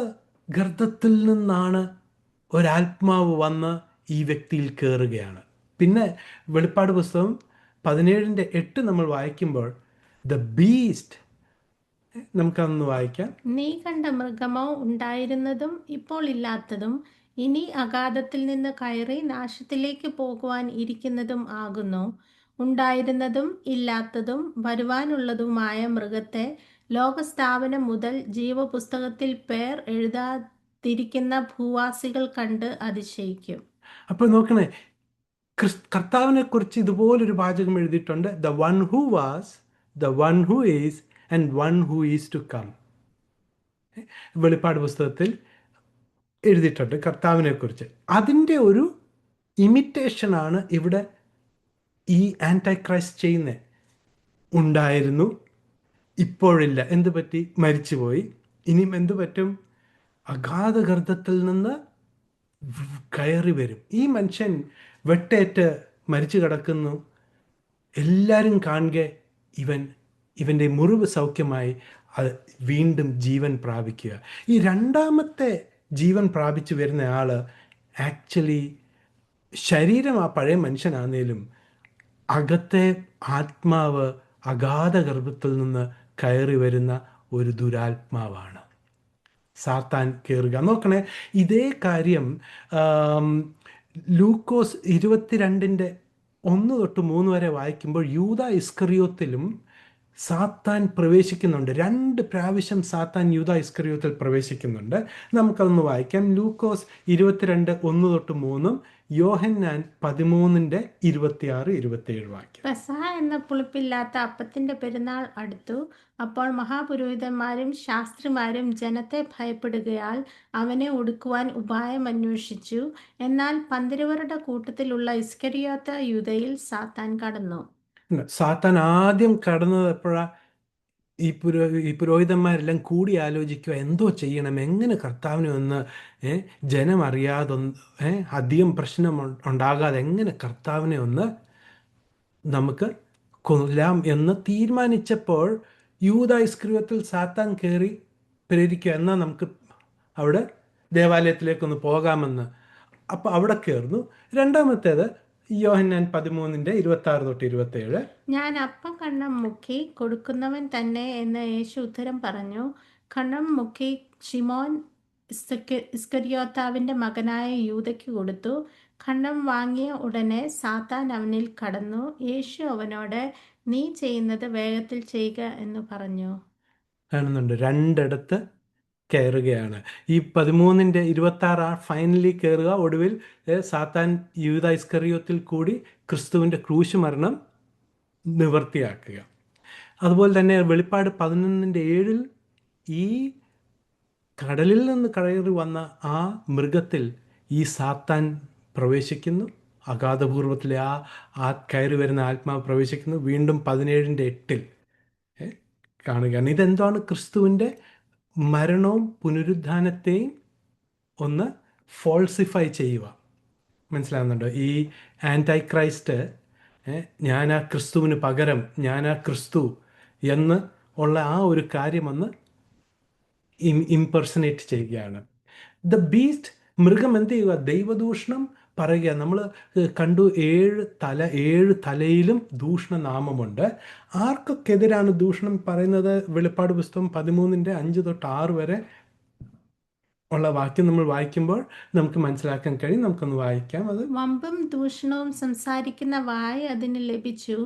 ഗർത്തത്തിൽ നിന്നാണ് ഒരാത്മാവ് വന്ന് ഈ വ്യക്തിയിൽ കയറുകയാണ്. പിന്നെ വെളിപ്പാട് പുസ്തകം 17:8 നമ്മൾ വായിക്കുമ്പോൾ ദ ബീസ്റ്റ്, നമുക്കതൊന്ന് വായിക്കാം. നീ കണ്ട മൃഗമോ ഉണ്ടായിരുന്നതും ഇപ്പോൾ ഇല്ലാത്തതും ഇനി അഗാധത്തിൽ നിന്ന് കയറി നാശത്തിലേക്ക് പോകുവാൻ ഇരിക്കുന്നതും ആകുന്നു. ഉണ്ടായിരുന്നതും ഇല്ലാത്തതും വരുവാനുള്ളതുമായ മൃഗത്തെ ലോകസ്ഥാപനം മുതൽ ജീവപുസ്തകത്തിൽ പേർ എഴുതാതിരിക്കുന്ന ഭൂവാസികൾ കണ്ട് അതിശയിക്കും. അപ്പോൾ നോക്കണേ, കർത്താവിനെ കുറിച്ച് ഇതുപോലൊരു വാചകം എഴുതിയിട്ടുണ്ട്: the one who was, the one who is and one who is to come. വെളിപ്പാട് പുസ്തകത്തിൽ എഴുതിയിട്ടുണ്ട് കർത്താവിനെ കുറിച്ച്. അതിൻ്റെ ഒരു ഇമിറ്റേഷനാണ് ഇവിടെ ഈ ആൻറ്റൈ ക്രൈസ്റ്റ് ചെയ്യുന്നത്. ഉണ്ടായിരുന്നു, ഇപ്പോഴില്ല. എന്ത് പറ്റി? മരിച്ചുപോയി. ഇനിയും എന്തു പറ്റും? അഗാധഗർത്തത്തിൽ നിന്ന് കയറി വരും. ഈ മനുഷ്യൻ വെട്ടേറ്റ് മരിച്ചു കിടക്കുന്നു. എല്ലാവരും കാണുക ഇവൻ്റെ മുറിവ് സൗഖ്യമായി അത് വീണ്ടും ജീവൻ പ്രാപിക്കുക. ഈ രണ്ടാമത്തെ ജീവൻ പ്രാപിച്ചു വരുന്ന ആൾ ആക്ച്വലി ശരീരം ആ പഴയ മനുഷ്യനാന്നേലും അകത്തെ ആത്മാവ് അഗാധ ഗർഭത്തിൽ നിന്ന് കയറി വരുന്ന ഒരു ദുരാത്മാവാണ്. സാത്താൻ കയറുക. നോക്കണേ, ഇതേ കാര്യം ലൂക്കോസ് 22:1-3 വരെ വായിക്കുമ്പോൾ യൂദാ ഇസ്കറിയോത്തിലും സാത്താൻ പ്രവേശിക്കുന്നുണ്ട്. 2 പ്രാവശ്യം സാത്താൻ യൂദാ ഇസ്കറിയോത്തിൽ പ്രവേശിക്കുന്നുണ്ട്. നമുക്കതൊന്ന് വായിക്കാം. ലൂക്കോസ് 22:1-3, യോഹന്നാൻ 13:26-27 വാക്യം. പെസഹ എന്ന പുളിപ്പില്ലാത്ത അപ്പത്തിന്റെ പെരുന്നാൾ അടുത്തു. അപ്പോൾ മഹാപുരോഹിതന്മാരും ശാസ്ത്രിമാരും ജനത്തെ ഭയപ്പെടുകയാൽ അവനെ ഒടുക്കുവാൻ ഉപായം അന്വേഷിച്ചു. എന്നാൽ 12 കൂട്ടത്തിലുള്ള ഇസ്കരിയോത്ത യൂദയിൽ സാത്താൻ കടന്നു. സാത്താൻ ആദ്യം കടന്നത് എപ്പോഴാ? ഈ പുരോഹിതന്മാരെല്ലാം കൂടി ആലോചിക്കുക, എന്തോ ചെയ്യണം, എങ്ങനെ കർത്താവിനെ ഒന്ന് ജനം അറിയാതൊന്ന് അധികം പ്രശ്നം ഉണ്ടാകാതെ എങ്ങനെ കർത്താവിനെ ഒന്ന് നമുക്ക് കൊല്ലാം എന്ന് തീരുമാനിച്ചപ്പോൾ യൂദാ ഇസ്കറിയോത്തിൽ സാത്താൻ കയറി പ്രേരിക്കുക, എന്നാൽ നമുക്ക് അവിടെ ദേവാലയത്തിലേക്കൊന്ന് പോകാമെന്ന്. അപ്പോൾ അവിടെ കയറുന്നു. രണ്ടാമത്തേത് യോഹന്നാൻ 13:26-27. ഞാൻ അപ്പം കണ്ണം മുക്കി കൊടുക്കുന്നവൻ തന്നെ എന്ന് യേശു ഉത്തരം പറഞ്ഞു. കണ്ണം മുക്കി ശിമോൻ ഇസ്കരിയോത്താവിന്റെ മകനായ യൂദയ്ക്ക് കൊടുത്തു. കണ്ണം വാങ്ങിയ ഉടനെ സാത്താൻ അവനിൽ കടന്നു. യേശു അവനോട്, നീ ചെയ്യുന്നത് വേഗത്തിൽ ചെയ്യുക എന്ന് പറഞ്ഞു. കാണുന്നുണ്ട്, 2 കയറുകയാണ്. ഈ 13:26 ഫൈനലി കയറുക. ഒടുവിൽ സാത്താൻ യൂദാ ഇസ്കറിയോത്തിൽ കൂടി ക്രിസ്തുവിൻ്റെ ക്രൂശ് മരണം നിവർത്തിയാക്കുക. അതുപോലെ തന്നെ വെളിപ്പാട് 11:7 ഈ കടലിൽ നിന്ന് കയറി വന്ന ആ മൃഗത്തിൽ ഈ സാത്താൻ പ്രവേശിക്കുന്നു. അഗാധപൂർവത്തിലെ ആ കയറി വരുന്ന ആത്മാവ് പ്രവേശിക്കുന്നു. വീണ്ടും 17:8 കാണുകയാണ്. ഇതെന്താണ്? ക്രിസ്തുവിൻ്റെ മരണവും പുനരുദ്ധാനത്തെയും ഒന്ന് ഫോൾസിഫൈ ചെയ്യുക. മനസ്സിലാകുന്നുണ്ടോ? ഈ ആൻറ്റൈ ക്രൈസ്റ്റ് ഞാൻ ആ ക്രിസ്തുവിന് പകരം, ഞാൻ ആ ക്രിസ്തു എന്ന് ഉള്ള ആ ഒരു കാര്യമൊന്ന് ഇംപെർസണേറ്റ് ചെയ്യുകയാണ്. ദ ബീസ്റ്റ്, മൃഗം എന്ത് ചെയ്യുക? ദൈവദൂഷണം പറയുക. നമ്മൾ കണ്ടു, 7 തലയിലും ദൂഷണനാമമുണ്ട്. ആർക്കൊക്കെതിരാണ് ദൂഷണം പറയുന്നത്? വെളിപ്പാട് പുസ്തകം 13:5-6 വരെ ഉള്ള വാക്യം നമ്മൾ വായിക്കുമ്പോൾ നമുക്ക് മനസ്സിലാക്കാൻ കഴിയും. നമുക്കൊന്ന് വായിക്കാം അത്. വമ്പും ദൂഷണവും സംസാരിക്കുന്ന വായ് അതിന് ലഭിച്ചു.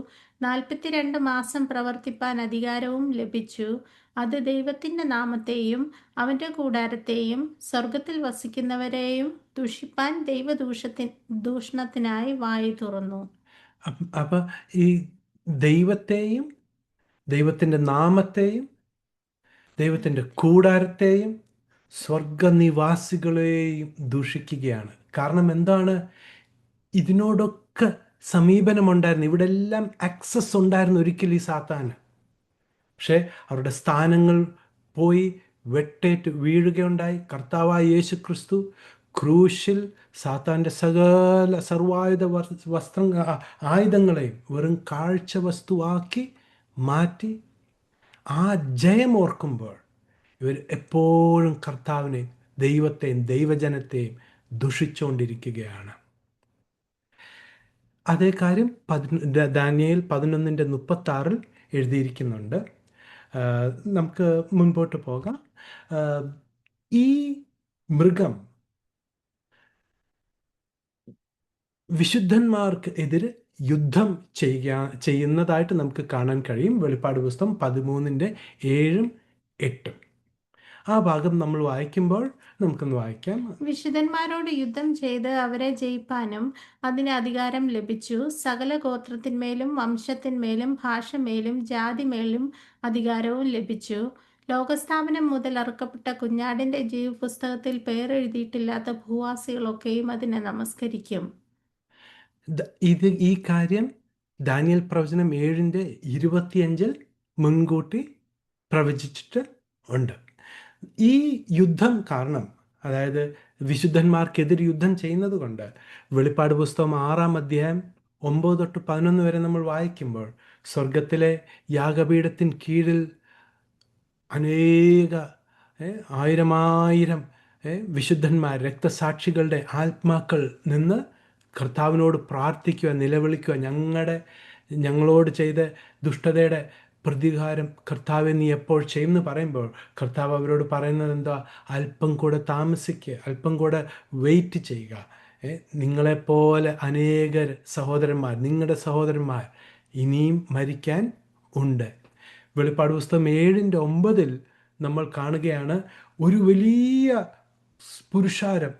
42 മാസം പ്രവർത്തിപ്പാൻ അധികാരവും ലഭിച്ചു. അത് ദൈവത്തിന്റെ നാമത്തെയും അവന്റെ കൂടാരത്തെയും സ്വർഗത്തിൽ വസിക്കുന്നവരെയും ദുഷിപ്പാൻ ദൂഷണത്തിനായി വായി തുറന്നു. അപ്പം ഈ ദൈവത്തെയും ദൈവത്തിൻ്റെ നാമത്തെയും ദൈവത്തിൻ്റെ കൂടാരത്തെയും സ്വർഗനിവാസികളെയും ദൂഷിക്കുകയാണ്. കാരണം എന്താണ്? ഇതിനോടൊക്കെ സമീപനമുണ്ടായിരുന്നു. ഇവിടെ എല്ലാം ആക്സസ് ഉണ്ടായിരുന്നു ഒരിക്കലും ഈ സാത്താന്. പക്ഷേ അവരുടെ സ്ഥാനങ്ങൾ പോയി വെട്ടേറ്റ് വീഴുകയുണ്ടായി. കർത്താവായ യേശു ക്രിസ്തു ക്രൂശിൽ സാത്താൻ്റെ സകല സർവായുധ ആയുധങ്ങളെയും വെറും കാഴ്ച വസ്തുവാക്കി മാറ്റി. ആ ജയം ഓർക്കുമ്പോൾ ഇവർ എപ്പോഴും കർത്താവിനെയും ദൈവത്തെയും ദൈവജനത്തെയും ദുഷിച്ചുകൊണ്ടിരിക്കുകയാണ്. അതേ കാര്യം ദാനിയേൽ 11:36 എഴുതിയിരിക്കുന്നുണ്ട്. നമുക്ക് മുൻപോട്ട് പോകാം. ഈ മൃഗം വിശുദ്ധന്മാർക്ക് എതിരെ യുദ്ധം ചെയ്യുന്നതായിട്ട് നമുക്ക് കാണാൻ കഴിയും. വെളിപ്പാട് പുസ്തകം 13:7-8. ആ ഭാഗം നമ്മൾ വായിക്കുമ്പോൾ നമുക്കൊന്ന് വായിക്കാം. വിശുദ്ധന്മാരോട് യുദ്ധം ചെയ്ത് അവരെ ജയിപ്പാനും അതിന് അധികാരം ലഭിച്ചു. സകല ഗോത്രത്തിന്മേലും വംശത്തിന്മേലും ഭാഷമേലും ജാതിമേലും അധികാരവും ലഭിച്ചു. ലോകസ്ഥാപനം മുതൽ അറുക്കപ്പെട്ട കുഞ്ഞാടിന്റെ ജീവപുസ്തകത്തിൽ പേരെഴുതിയിട്ടില്ലാത്ത ഭൂവാസികളൊക്കെയും അതിനെ നമസ്കരിക്കും. ഈ കാര്യം ദാനിയേൽ പ്രവചനം 7:25 മുൻകൂട്ടി പ്രവചിച്ചിട്ട് ഉണ്ട്. ഈ യുദ്ധം കാരണം, അതായത് വിശുദ്ധന്മാർക്കെതിരെ യുദ്ധം ചെയ്യുന്നത് കൊണ്ട്, വെളിപ്പാട് പുസ്തകം 6:9-11 വരെ നമ്മൾ വായിക്കുമ്പോൾ സ്വർഗത്തിലെ യാഗപീഠത്തിൻ കീഴിൽ അനേക 1000 വിശുദ്ധന്മാർ, രക്തസാക്ഷികളുടെ ആത്മാക്കൾ നിന്ന് കർത്താവിനോട് പ്രാർത്ഥിക്കുക, നിലവിളിക്കുക, ഞങ്ങളോട് ചെയ്ത ദുഷ്ടതയുടെ പ്രതികാരം കർത്താവെ നീ എപ്പോൾ ചെയ്യുമെന്ന് പറയുമ്പോൾ കർത്താവ് അവരോട് പറയുന്നത് എന്താ? അല്പം കൂടെ താമസിക്കുക, അല്പം കൂടെ വെയിറ്റ് ചെയ്യുക. നിങ്ങളെപ്പോലെ അനേകർ സഹോദരന്മാർ, നിങ്ങളുടെ സഹോദരന്മാർ ഇനിയും മരിക്കാൻ ഉണ്ട്. വെളിപ്പാട് പുസ്തകം 7:9 നമ്മൾ കാണുകയാണ്, ഒരു വലിയ പുരുഷാരം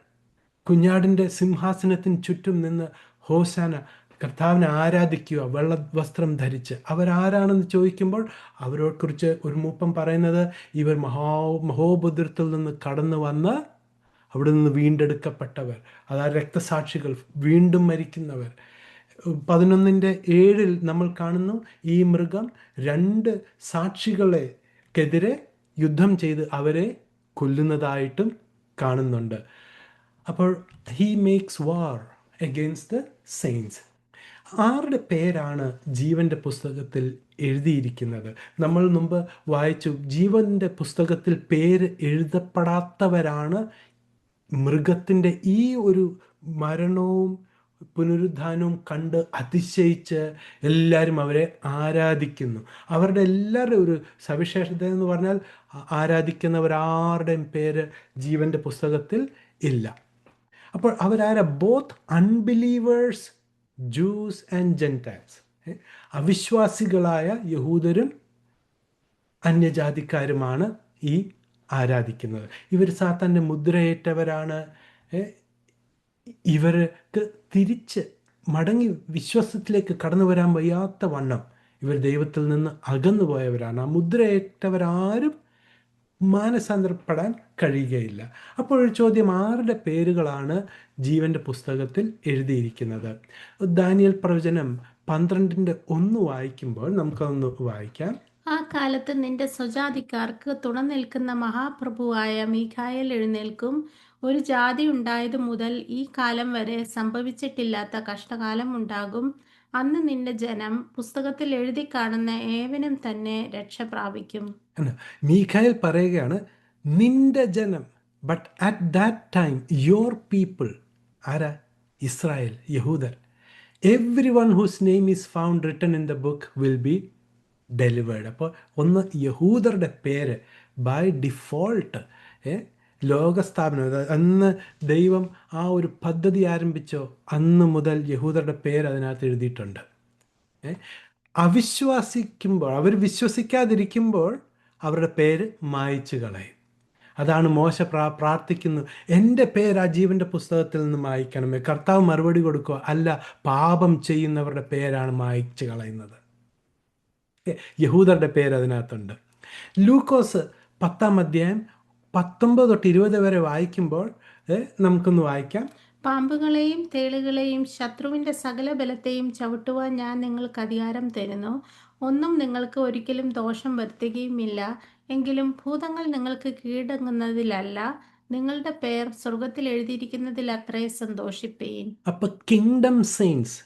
കുഞ്ഞാടിൻ്റെ സിംഹാസനത്തിന് ചുറ്റും നിന്ന് ഹോസാന, കർത്താവിനെ ആരാധിക്കുക, വെള്ള വസ്ത്രം ധരിച്ച്. അവരാരാണെന്ന് ചോദിക്കുമ്പോൾ അവരെക്കുറിച്ച് ഒരു മൂപ്പൻ പറയുന്നത്, ഇവർ മഹോപദ്രത്തിൽ നിന്ന് കടന്നു വന്ന് അവിടെ നിന്ന് വീണ്ടെടുക്കപ്പെട്ടവർ, അതായത് രക്തസാക്ഷികൾ, വീണ്ടും മരിക്കുന്നവർ. 11:7 നമ്മൾ കാണുന്നു, ഈ മൃഗം 2 സാക്ഷികളെക്കെതിരെ യുദ്ധം ചെയ്ത് അവരെ കൊല്ലുന്നതായിട്ടും കാണുന്നുണ്ട്. അപ്പോൾ he makes war against the saints. ആരുടെ പേരാണ് ജീവൻ്റെ പുസ്തകത്തിൽ എഴുതിയിരിക്കുന്നത്? നമ്മൾ മുമ്പ് വായിച്ചു, ജീവൻ്റെ പുസ്തകത്തിൽ പേര് എഴുതപ്പെടാത്തവരാണ് മൃഗത്തിൻ്റെ ഈ ഒരു മരണവും പുനരുദ്ധാനവും കണ്ട് അതിശയിച്ച് എല്ലാവരും അവരെ ആരാധിക്കുന്നു. അവരുടെ എല്ലാവരുടെ ഒരു സവിശേഷത എന്ന് പറഞ്ഞാൽ, ആരാധിക്കുന്നവരാരുടെയും പേര് ജീവൻ്റെ പുസ്തകത്തിൽ ഇല്ല. അപ്പോൾ അവരാരാ? Both unbelievers, Jews and Gentiles. അവിശ്വാസികളായ യഹൂദരും അന്യജാതിക്കാരുമാണ് ഈ ആരാധിക്കുന്നത്. ഇവർ സാത്താൻ്റെ മുദ്രയേറ്റവരാണ്. ഇവർക്ക് തിരിച്ച് മടങ്ങി വിശ്വാസത്തിലേക്ക് കടന്നു വരാൻ വയ്യാത്ത വണ്ണം ഇവർ ദൈവത്തിൽ നിന്ന് അകന്നു പോയവരാണ്. ആ മുദ്രയേറ്റവരാരും മാനസാന്തരപ്പെടാൻ കഴിയുകയില്ല. അപ്പോഴൊരു ചോദ്യം, ആരുടെ പേരുകളാണ് ജീവൻ്റെ പുസ്തകത്തിൽ എഴുതിയിരിക്കുന്നത്? ദാനിയേൽ പ്രവചനം 12:1 വായിക്കുമ്പോൾ നമുക്കൊന്ന് വായിക്കാം. ആ കാലത്ത് നിന്റെ സ്വജാതിക്കാർക്ക് തുണ നിൽക്കുന്ന മഹാപ്രഭുവായ മീഖായേൽ എഴുന്നേൽക്കും. ഒരു ജാതി ഉണ്ടായതു മുതൽ ഈ കാലം വരെ സംഭവിച്ചിട്ടില്ലാത്ത കഷ്ടകാലം ഉണ്ടാകും. അന്ന് നിന്റെ ജനം പുസ്തകത്തിൽ എഴുതി കാണുന്ന ഏവനും തന്നെ രക്ഷ പ്രാപിക്കും. മീഖായേൽ പറയുകയാണ്, നിന്റെ ജനം. But at that time your people, ആരാ? ഇസ്രായേൽ, യഹൂദർ. Everyone whose name is found written in the book will be delivered. അപ്പോൾ ഒന്ന് യഹൂദരുടെ പേര് ബൈ ഡിഫോൾട്ട് ലോകസ്ഥാപനം, അന്ന് ദൈവം ആ ഒരു പദ്ധതി ആരംഭിച്ചോ അന്ന് മുതൽ യഹൂദരുടെ പേര് അതിനകത്ത് എഴുതിയിട്ടുണ്ട്. അവിശ്വസിക്കുമ്പോൾ, അവർ വിശ്വസിക്കാതിരിക്കുമ്പോൾ അവരുടെ പേര് മായ്ച്ചു കളയും. അതാണ് മോശ പ്രാർത്ഥിക്കുന്നു, എൻ്റെ പേര് ആ ജീവൻ്റെ പുസ്തകത്തിൽ നിന്ന് മായ്ക്കണമേ. കർത്താവ് മറുപടി കൊടുക്കുക, അല്ല, പാപം ചെയ്യുന്നവരുടെ പേരാണ് മായ്ച്ചു കളയുന്നത്. യഹൂദരുടെ പേര് അതിനകത്തുണ്ട്. ലൂക്കോസ് 10:19-20 വരെ വായിക്കുമ്പോൾ നമുക്കൊന്ന് വായിക്കാം. പാമ്പുകളെയും തേളുകളെയും ശത്രുവിന്റെ സകല ബലത്തെയും ചവിട്ടുവാൻ ഞാൻ നിങ്ങൾക്ക് അധികാരം തരുന്നു. ഒന്നും നിങ്ങൾക്ക് ഒരിക്കലും ദോഷം വരുത്തുകയുമില്ല. എങ്കിലും ഭൂതങ്ങൾ നിങ്ങൾക്ക് കീഴടങ്ങുന്നതിലല്ല, നിങ്ങളുടെ പേർ സ്വർഗത്തിൽ എഴുതിയിരിക്കുന്നതിൽ അത്രേ സന്തോഷിപ്പീൻ. അപ്പൊ കിങ്ഡം സെയിൻസ്,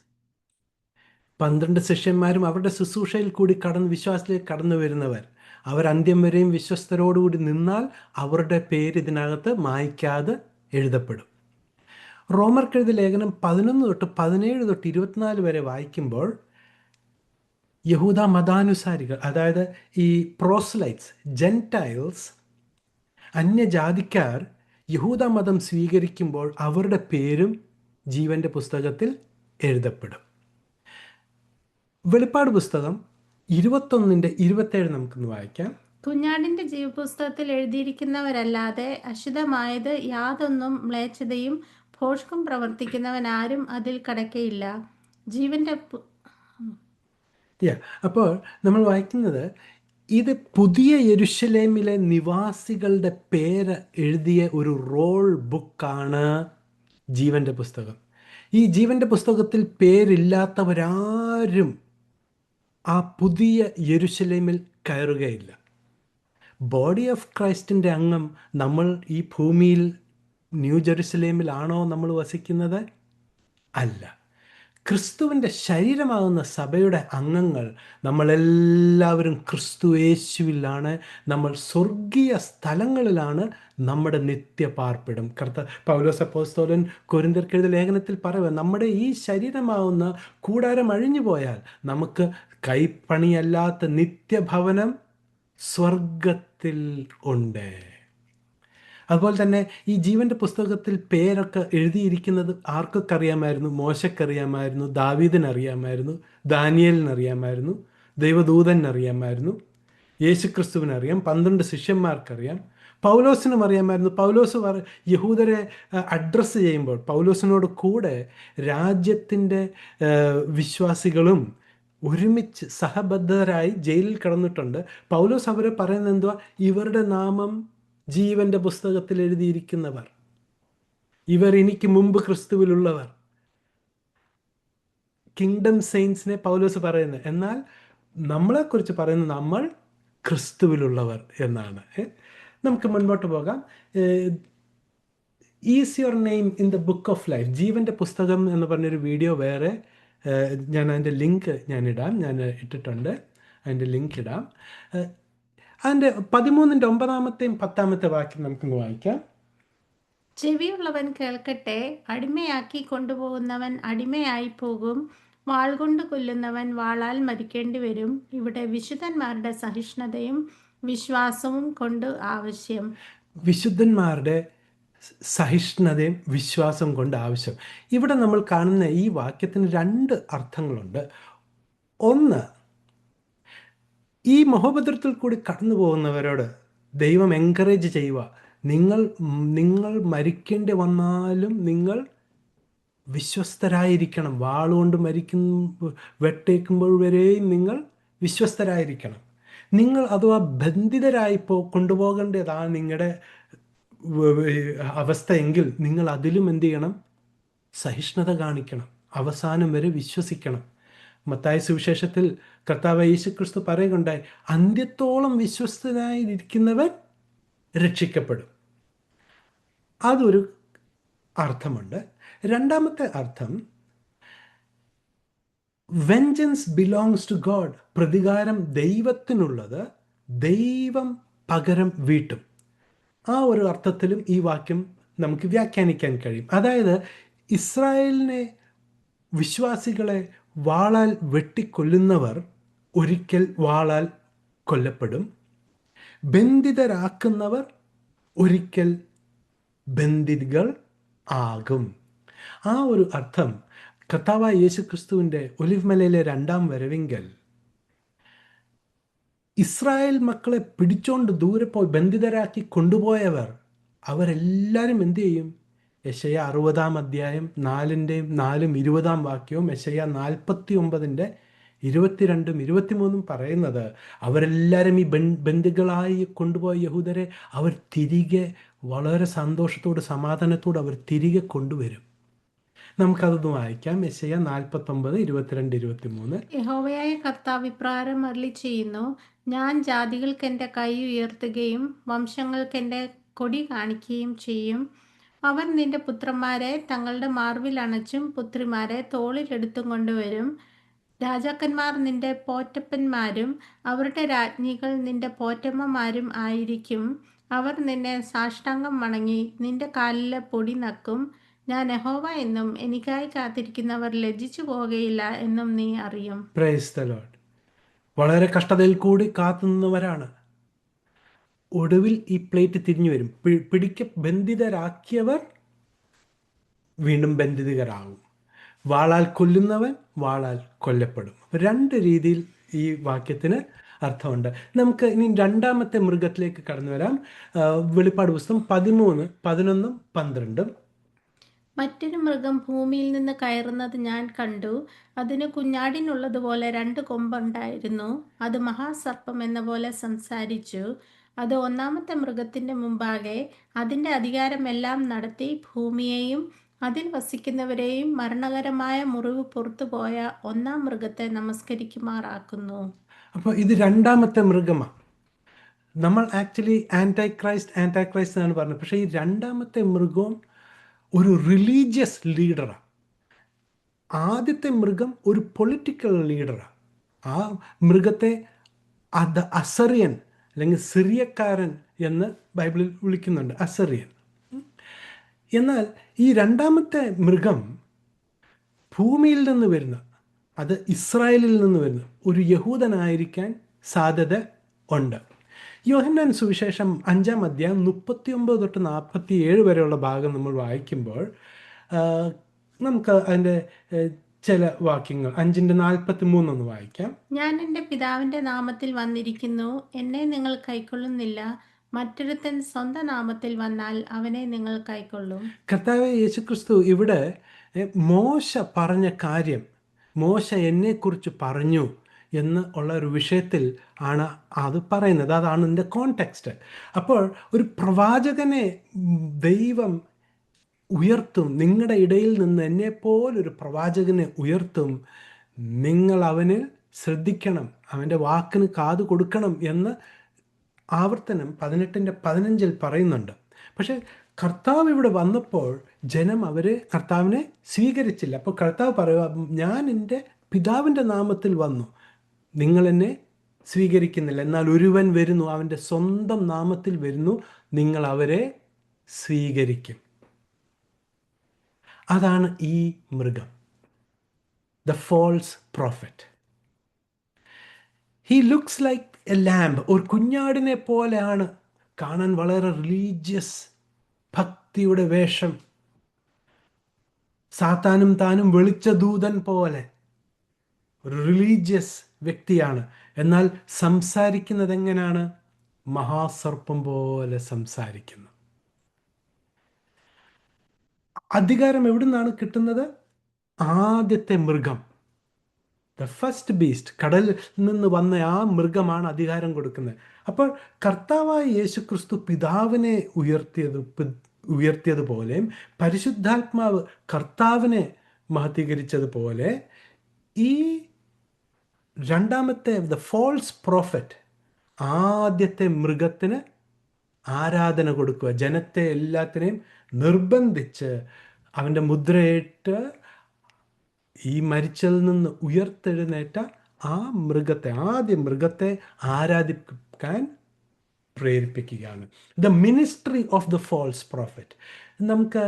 12 ശിഷ്യന്മാരും അവരുടെ ശുശ്രൂഷയിൽ കൂടി വിശ്വാസത്തിലേക്ക് കടന്നു വരുന്നവർ, അവർ അന്ത്യം വരെയും വിശ്വസ്തരോടുകൂടി നിന്നാൽ അവരുടെ പേര് ഇതിനകത്ത് മായ്ക്കാതെ എഴുതപ്പെടും. റോമർക്കെഴുതിയ ലേഖനം 11 തൊട്ട് 17 തൊട്ട് 24 വരെ വായിക്കുമ്പോൾ യഹൂദ മതാനുസാരികൾ, അതായത് ഈ പ്രോസ്ലൈറ്റ്സ്, ജെൻറ്റൈൽസ്, അന്യജാതിക്കാർ യഹൂദ മതം സ്വീകരിക്കുമ്പോൾ അവരുടെ പേരും ജീവന്റെ പുസ്തകത്തിൽ എഴുതപ്പെടും. വെളിപ്പാട് പുസ്തകം 21:27 നമുക്കൊന്ന് വായിക്കാം. കുഞ്ഞാടിന്റെ ജീവപുസ്തകത്തിൽ എഴുതിയിരിക്കുന്നവരല്ലാതെ അശുദ്ധമായത് യാതൊന്നും മ്ലേച്ഛതയും ഭോഷ്കും പ്രവർത്തിക്കുന്നവൻ ആരും അതിൽ കടക്കയില്ല. ജീവന്റെ അപ്പോൾ നമ്മൾ വായിക്കുന്നത് ഇത് പുതിയ യെരുശലേമിലെ നിവാസികളുടെ പേര് എഴുതിയ ഒരു റോൾ ബുക്കാണ് ജീവന്റെ പുസ്തകം. ഈ ജീവന്റെ പുസ്തകത്തിൽ പേരില്ലാത്തവരാരും ആ പുതിയ യെരുശലേമിൽ കയറുകയില്ല. ബോഡി ഓഫ് ക്രൈസ്റ്റിൻ്റെ അംഗം നമ്മൾ ഈ ഭൂമിയിൽ ന്യൂ ജെറുസലേമിലാണോ നമ്മൾ വസിക്കുന്നത്? അല്ല. ക്രിസ്തുവിൻ്റെ ശരീരമാകുന്ന സഭയുടെ അംഗങ്ങൾ നമ്മളെല്ലാവരും ക്രിസ്തു യേശുവിലാണ്. നമ്മൾ സ്വർഗീയ സ്ഥലങ്ങളിലാണ് നമ്മുടെ നിത്യപാർപ്പിടം. പൗലോസ് അപ്പോസ്തലൻ കൊരിന്ത്യർക്കെഴുതിയ ലേഖനത്തിൽ പറയുക, നമ്മുടെ ഈ ശരീരമാവുന്ന കൂടാരം അഴിഞ്ഞു പോയാൽ നമുക്ക് കൈപ്പണിയല്ലാത്ത നിത്യഭവനം സ്വർഗത്തിൽ ഉണ്ട്. അതുപോലെ തന്നെ ഈ ജീവന്റെ പുസ്തകത്തിൽ പേരൊക്കെ എഴുതിയിരിക്കുന്നത് ആർക്കൊക്കെ അറിയാമായിരുന്നു? മോശക്കറിയാമായിരുന്നു, ദാവീദിനറിയാമായിരുന്നു, ദാനിയേലിനറിയാമായിരുന്നു, ദൈവദൂതനറിയാമായിരുന്നു, യേശുക്രിസ്തുവിനറിയാം, 12 ശിഷ്യന്മാർക്കറിയാം, പൗലോസിനും അറിയാമായിരുന്നു. പൗലോസ് യഹൂദരെ അഡ്രസ്സ് ചെയ്യുമ്പോൾ പൗലോസിനോട് കൂടെ രാജ്യത്തിൻ്റെ വിശ്വാസികളും ഒരുമിച്ച് സഹബദ്ധരായി ജയിലിൽ കിടന്നിട്ടുണ്ട്. പൗലോസ് അവരെ പറയുന്നത് എന്തുവാ? ഇവരുടെ നാമം ജീവന്റെ പുസ്തകത്തിൽ എഴുതിയിരിക്കുന്നവർ, ഇവർ എനിക്ക് മുമ്പ് ക്രിസ്തുവിലുള്ളവർ. കിങ്ഡം സെയിൻസിനെ പൗലോസ് പറയുന്നത്. എന്നാൽ നമ്മളെക്കുറിച്ച് പറയുന്നത് നമ്മൾ ക്രിസ്തുവിലുള്ളവർ എന്നാണ്. നമുക്ക് മുൻപോട്ട് പോകാം. Is your name in the book of life, ജീവന്റെ പുസ്തകം എന്ന് പറഞ്ഞൊരു വീഡിയോ വേറെ ഞാൻ അതിൻ്റെ ലിങ്ക് ഞാനിടാം. ഞാൻ ഇട്ടിട്ടുണ്ട്, അതിൻ്റെ ലിങ്ക് ഇടാം. അതിൻ്റെ 13-9 10 വാക്യം നമുക്കൊന്ന് വായിക്കാം. ചെവിയുള്ളവൻ കേൾക്കട്ടെ. അടിമയാക്കി കൊണ്ടുപോകുന്നവൻ അടിമയായി പോകും. വാൾ കൊണ്ട് കൊല്ലുന്നവൻ വാളാൽ മരിക്കേണ്ടി വരും. ഇവിടെ വിശുദ്ധന്മാരുടെ സഹിഷ്ണുതയും വിശ്വാസവും കൊണ്ട് ആവശ്യം. വിശുദ്ധന്മാരുടെ സഹിഷ്ണുതയും വിശ്വാസം കൊണ്ട് ആവശ്യം. ഇവിടെ നമ്മൾ കാണുന്ന ഈ വാക്യത്തിന് 2 അർത്ഥങ്ങളുണ്ട്. ഒന്ന്, ഈ മഹോപദ്രവത്തിൽ കൂടി കടന്നു പോകുന്നവരോട് ദൈവം എൻകറേജ് ചെയ്യുക, നിങ്ങൾ മരിക്കേണ്ടി വന്നാലും നിങ്ങൾ വിശ്വസ്തരായിരിക്കണം. വാളുകൊണ്ട് വെട്ടേക്കുമ്പോൾ വരെയും നിങ്ങൾ വിശ്വസ്തരായിരിക്കണം. നിങ്ങൾ അഥവാ ബന്ധിതരായി കൊണ്ടുപോകേണ്ടതാണ് നിങ്ങളുടെ അവസ്ഥയെങ്കിൽ നിങ്ങൾ അതിലും എന്ത് ചെയ്യണം? സഹിഷ്ണുത കാണിക്കണം, അവസാനം വരെ വിശ്വസിക്കണം. മത്തായി സുവിശേഷത്തിൽ കർത്താവ് യേശുക്രിസ്തു പറയുകയുണ്ടായി, അന്ത്യത്തോളം വിശ്വസ്തനായിരിക്കുന്നവൻ രക്ഷിക്കപ്പെടും. അതൊരു അർത്ഥമുണ്ട്. രണ്ടാമത്തെ അർത്ഥം, വെഞ്ചൻസ് ബിലോങ്സ് ടു ഗോഡ്, പ്രതികാരം ദൈവത്തിനുള്ളത്, ദൈവം പകരം വീട്ടും. ആ ഒരു അർത്ഥത്തിലും ഈ വാക്യം നമുക്ക് വ്യാഖ്യാനിക്കാൻ കഴിയും. അതായത് ഇസ്രായേലിനെ, വിശ്വാസികളെ വാളാൽ വെട്ടിക്കൊല്ലുന്നവർ ഒരിക്കൽ വാളാൽ കൊല്ലപ്പെടും. ബന്ധിതരാക്കുന്നവർ ഒരിക്കൽ ബന്ധികൾ ആകും. ആ ഒരു അർത്ഥം കർത്താവായ യേശുക്രിസ്തുവിൻ്റെ ഒലിവ് മലയിലെ 2ാം വരവിങ്കൽ ഇസ്രായേൽ മക്കളെ പിടിച്ചോണ്ട് ദൂരെ പോയി ബന്ധിതരാക്കി കൊണ്ടുപോയവർ അവരെല്ലാവരും എന്തു ചെയ്യും? യെശയ്യാ 60-ാം അധ്യായം 4-ും 20-ാം വാക്യവും യെശയ്യാ 49-ന്റെ 22-ഉം 23-ഉം പറയുന്നത്, അവരെല്ലാവരും ഈ ബന്ദികളായി കൊണ്ടുപോയ യഹൂദരെ അവർ തിരികെ വളരെ സന്തോഷത്തോട് സമാധാനത്തോട് അവർ തിരികെ കൊണ്ടുവരും. നമുക്കതൊന്ന് വായിക്കാം. യെശയ്യാ 49, 22, 23. യഹോവയായ കർത്താവ് ഇപ്രകാരം അരുളിച്ചെയ്യുന്നു: ഞാൻ ജാതികൾക്ക് എൻ്റെ കൈ ഉയർത്തുകയും വംശങ്ങൾക്ക് എൻ്റെ കൊടി കാണിക്കുകയും ചെയ്യും. അവർ നിന്റെ പുത്രന്മാരെ തങ്ങളുടെ മാർവിൽ അണച്ചും പുത്രിമാരെ തോളിൽ എടുത്തും കൊണ്ടുവരും. രാജാക്കന്മാർ നിന്റെ പോറ്റപ്പന്മാരും അവരുടെ രാജ്ഞികൾ നിന്റെ പോറ്റമ്മമാരും ആയിരിക്കും. അവർ നിന്നെ സാഷ്ടാംഗം വണങ്ങി നിന്റെ കാലിലെ പൊടി നക്കും. ഞാൻ യഹോവ എന്നും എനിക്കായി കാത്തിരിക്കുന്നവർ ലജ്ജിച്ചു പോകുകയില്ല എന്നും നീ അറിയും. Praise the Lord. വളരെ കഷ്ടതയിൽ കൂടി കാത്തുനിന്നവരാണ്. ഒടുവിൽ ഈ പ്ലേറ്റ് തിരിഞ്ഞു വരും. ബന്ധിതരാക്കിയവർ വീണ്ടും ബന്ധിതരാകും. വാളാൽ കൊല്ലുന്നവൻ വാളാൽ കൊല്ലപ്പെടും. രണ്ട് രീതിയിൽ ഈ വാക്യത്തിന് അർത്ഥമുണ്ട്. നമുക്ക് ഇനി രണ്ടാമത്തെ മൃഗത്തിലേക്ക് കടന്നു വരാം. വെളിപ്പാട് പുസ്തകം 13, 11, 12. മറ്റൊരു മൃഗം ഭൂമിയിൽ നിന്ന് കയറുന്നത് ഞാൻ കണ്ടു. അതിന് കുഞ്ഞാടിനുള്ളതുപോലെ 2 കൊമ്പുണ്ടായിരുന്നു. അത് മഹാസർപ്പം എന്ന പോലെ സംസാരിച്ചു. അത് ഒന്നാമത്തെ മൃഗത്തിന്റെ മുമ്പാകെ അതിന്റെ അധികാരമെല്ലാം നടത്തി ഭൂമിയെയും അതിൽ വസിക്കുന്നവരെയും മരണകരമായ മുറിവ് പുറത്തുപോയ ഒന്നാം മൃഗത്തെ നമസ്കരിക്കുമാറാക്കുന്നു. അപ്പോൾ ഇത് രണ്ടാമത്തെ മൃഗമാണ്. നമ്മൾ ആക്ച്വലി ആൻറ്റൈക്രൈസ്റ്റ് എന്നാണ് പറഞ്ഞത്. പക്ഷേ ഈ രണ്ടാമത്തെ മൃഗം ഒരു റിലീജിയസ് ലീഡറാണ്. ആദ്യത്തെ മൃഗം ഒരു പൊളിറ്റിക്കൽ ലീഡറാണ്. ആ മൃഗത്തെ അസറിയൻ അല്ലെങ്കിൽ സിറിയക്കാരൻ എന്ന് ബൈബിളിൽ വിളിക്കുന്നുണ്ട്, അസറിയൻ. എന്നാൽ ഈ രണ്ടാമത്തെ മൃഗം ഭൂമിയിൽ നിന്ന് വരുന്ന, അത് ഇസ്രായേലിൽ നിന്ന് വരുന്ന ഒരു യഹൂദനായിരിക്കാൻ സാധ്യത ഉണ്ട്. യോഹന്നാൻ സുവിശേഷം 5-ാം അധ്യായം 39 തൊട്ട് 47 വരെയുള്ള ഭാഗം നമ്മൾ വായിക്കുമ്പോൾ നമുക്ക് അതിൻ്റെ ചില വാക്യങ്ങൾ 5:43 ഒന്ന് വായിക്കാം. ഞാൻ എൻ്റെ പിതാവിൻ്റെ നാമത്തിൽ വന്നിരിക്കുന്നു, എന്നെ നിങ്ങൾ കൈക്കൊള്ളുന്നില്ല. മറ്റൊരുത്തൻ സ്വന്തം നാമത്തിൽ വന്നാൽ അവനെ നിങ്ങൾ കൈക്കൊള്ളും. കർത്താവേ യേശുക്രിസ്തു ഇവിടെ മോശ പറഞ്ഞ കാര്യം, മോശ എന്നെക്കുറിച്ച് പറഞ്ഞു എന്ന് ഉള്ള ഒരു വിഷയത്തിൽ ആണ് അത് പറയുന്നത്. അതാണ് ഇതിൻ്റെ കോണ്ടെക്സ്റ്റ്. അപ്പോൾ ഒരു പ്രവാചകനെ ദൈവം ഉയർത്തും, നിങ്ങളുടെ ഇടയിൽ നിന്ന് എന്നെപ്പോലൊരു പ്രവാചകനെ ഉയർത്തും, നിങ്ങൾ അവന് ശ്രദ്ധിക്കണം, അവൻ്റെ വാക്കിന് കാത് കൊടുക്കണം എന്ന് ആവർത്തനം 18:15 പറയുന്നുണ്ട്. പക്ഷേ കർത്താവ് ഇവിടെ വന്നപ്പോൾ ജനം കർത്താവിനെ സ്വീകരിച്ചില്ല. അപ്പോൾ കർത്താവ് പറയുക, ഞാൻ എൻ്റെ പിതാവിൻ്റെ നാമത്തിൽ വന്നു, നിങ്ങൾ എന്നെ സ്വീകരിക്കുന്നില്ല. എന്നാൽ ഒരുവൻ വരുന്നു, അവൻ്റെ സ്വന്തം നാമത്തിൽ വരുന്നു, നിങ്ങൾ അവരെ സ്വീകരിക്കും. അതാണ് ഈ മൃഗം, the false prophet. He looks like a lamb, ഒരു കുഞ്ഞാടിനെ പോലെയാണ് കാണാൻ. വളരെ റിലീജിയസ്, ഭക്തിയുടെ വേഷം, സാത്താനും താനും വെളിച്ച ദൂതൻ പോലെ ഒരു റിലീജിയസ് വ്യക്തിയാണ്. എന്നാൽ സംസാരിക്കുന്നത് എങ്ങനെയാണ്? മഹാസർപ്പം പോലെ സംസാരിക്കുന്നു. അധികാരം എവിടുന്നാണ് കിട്ടുന്നത്? ആദ്യത്തെ മൃഗം, ദ ഫസ്റ്റ് ബീസ്റ്റ്, കടലിൽ നിന്ന് വന്ന ആ മൃഗമാണ് അധികാരം കൊടുക്കുന്നത്. അപ്പോൾ കർത്താവായ യേശുക്രിസ്തു പിതാവിനെ ഉയർത്തിയതുപോലെയും പരിശുദ്ധാത്മാവ് കർത്താവിനെ മഹത്വീകരിച്ചതുപോലെ ഈ രണ്ടാമത്തെ ദ ഫോൾസ് പ്രോഫറ്റ് ആദ്യത്തെ മൃഗത്തിന് ആരാധന കൊടുക്കുക, ജനത്തെ എല്ലാത്തിനെയും നിർബന്ധിച്ച് അവൻ്റെ മുദ്രയിട്ട് ഈ മരിച്ചതിൽ നിന്ന് ഉയർത്തെഴുന്നേറ്റ ആ മൃഗത്തെ, ആദ്യ മൃഗത്തെ ആരാധിക്കാൻ പ്രേരിപ്പിക്കുകയാണ്. The ministry of the false prophet. നമുക്ക്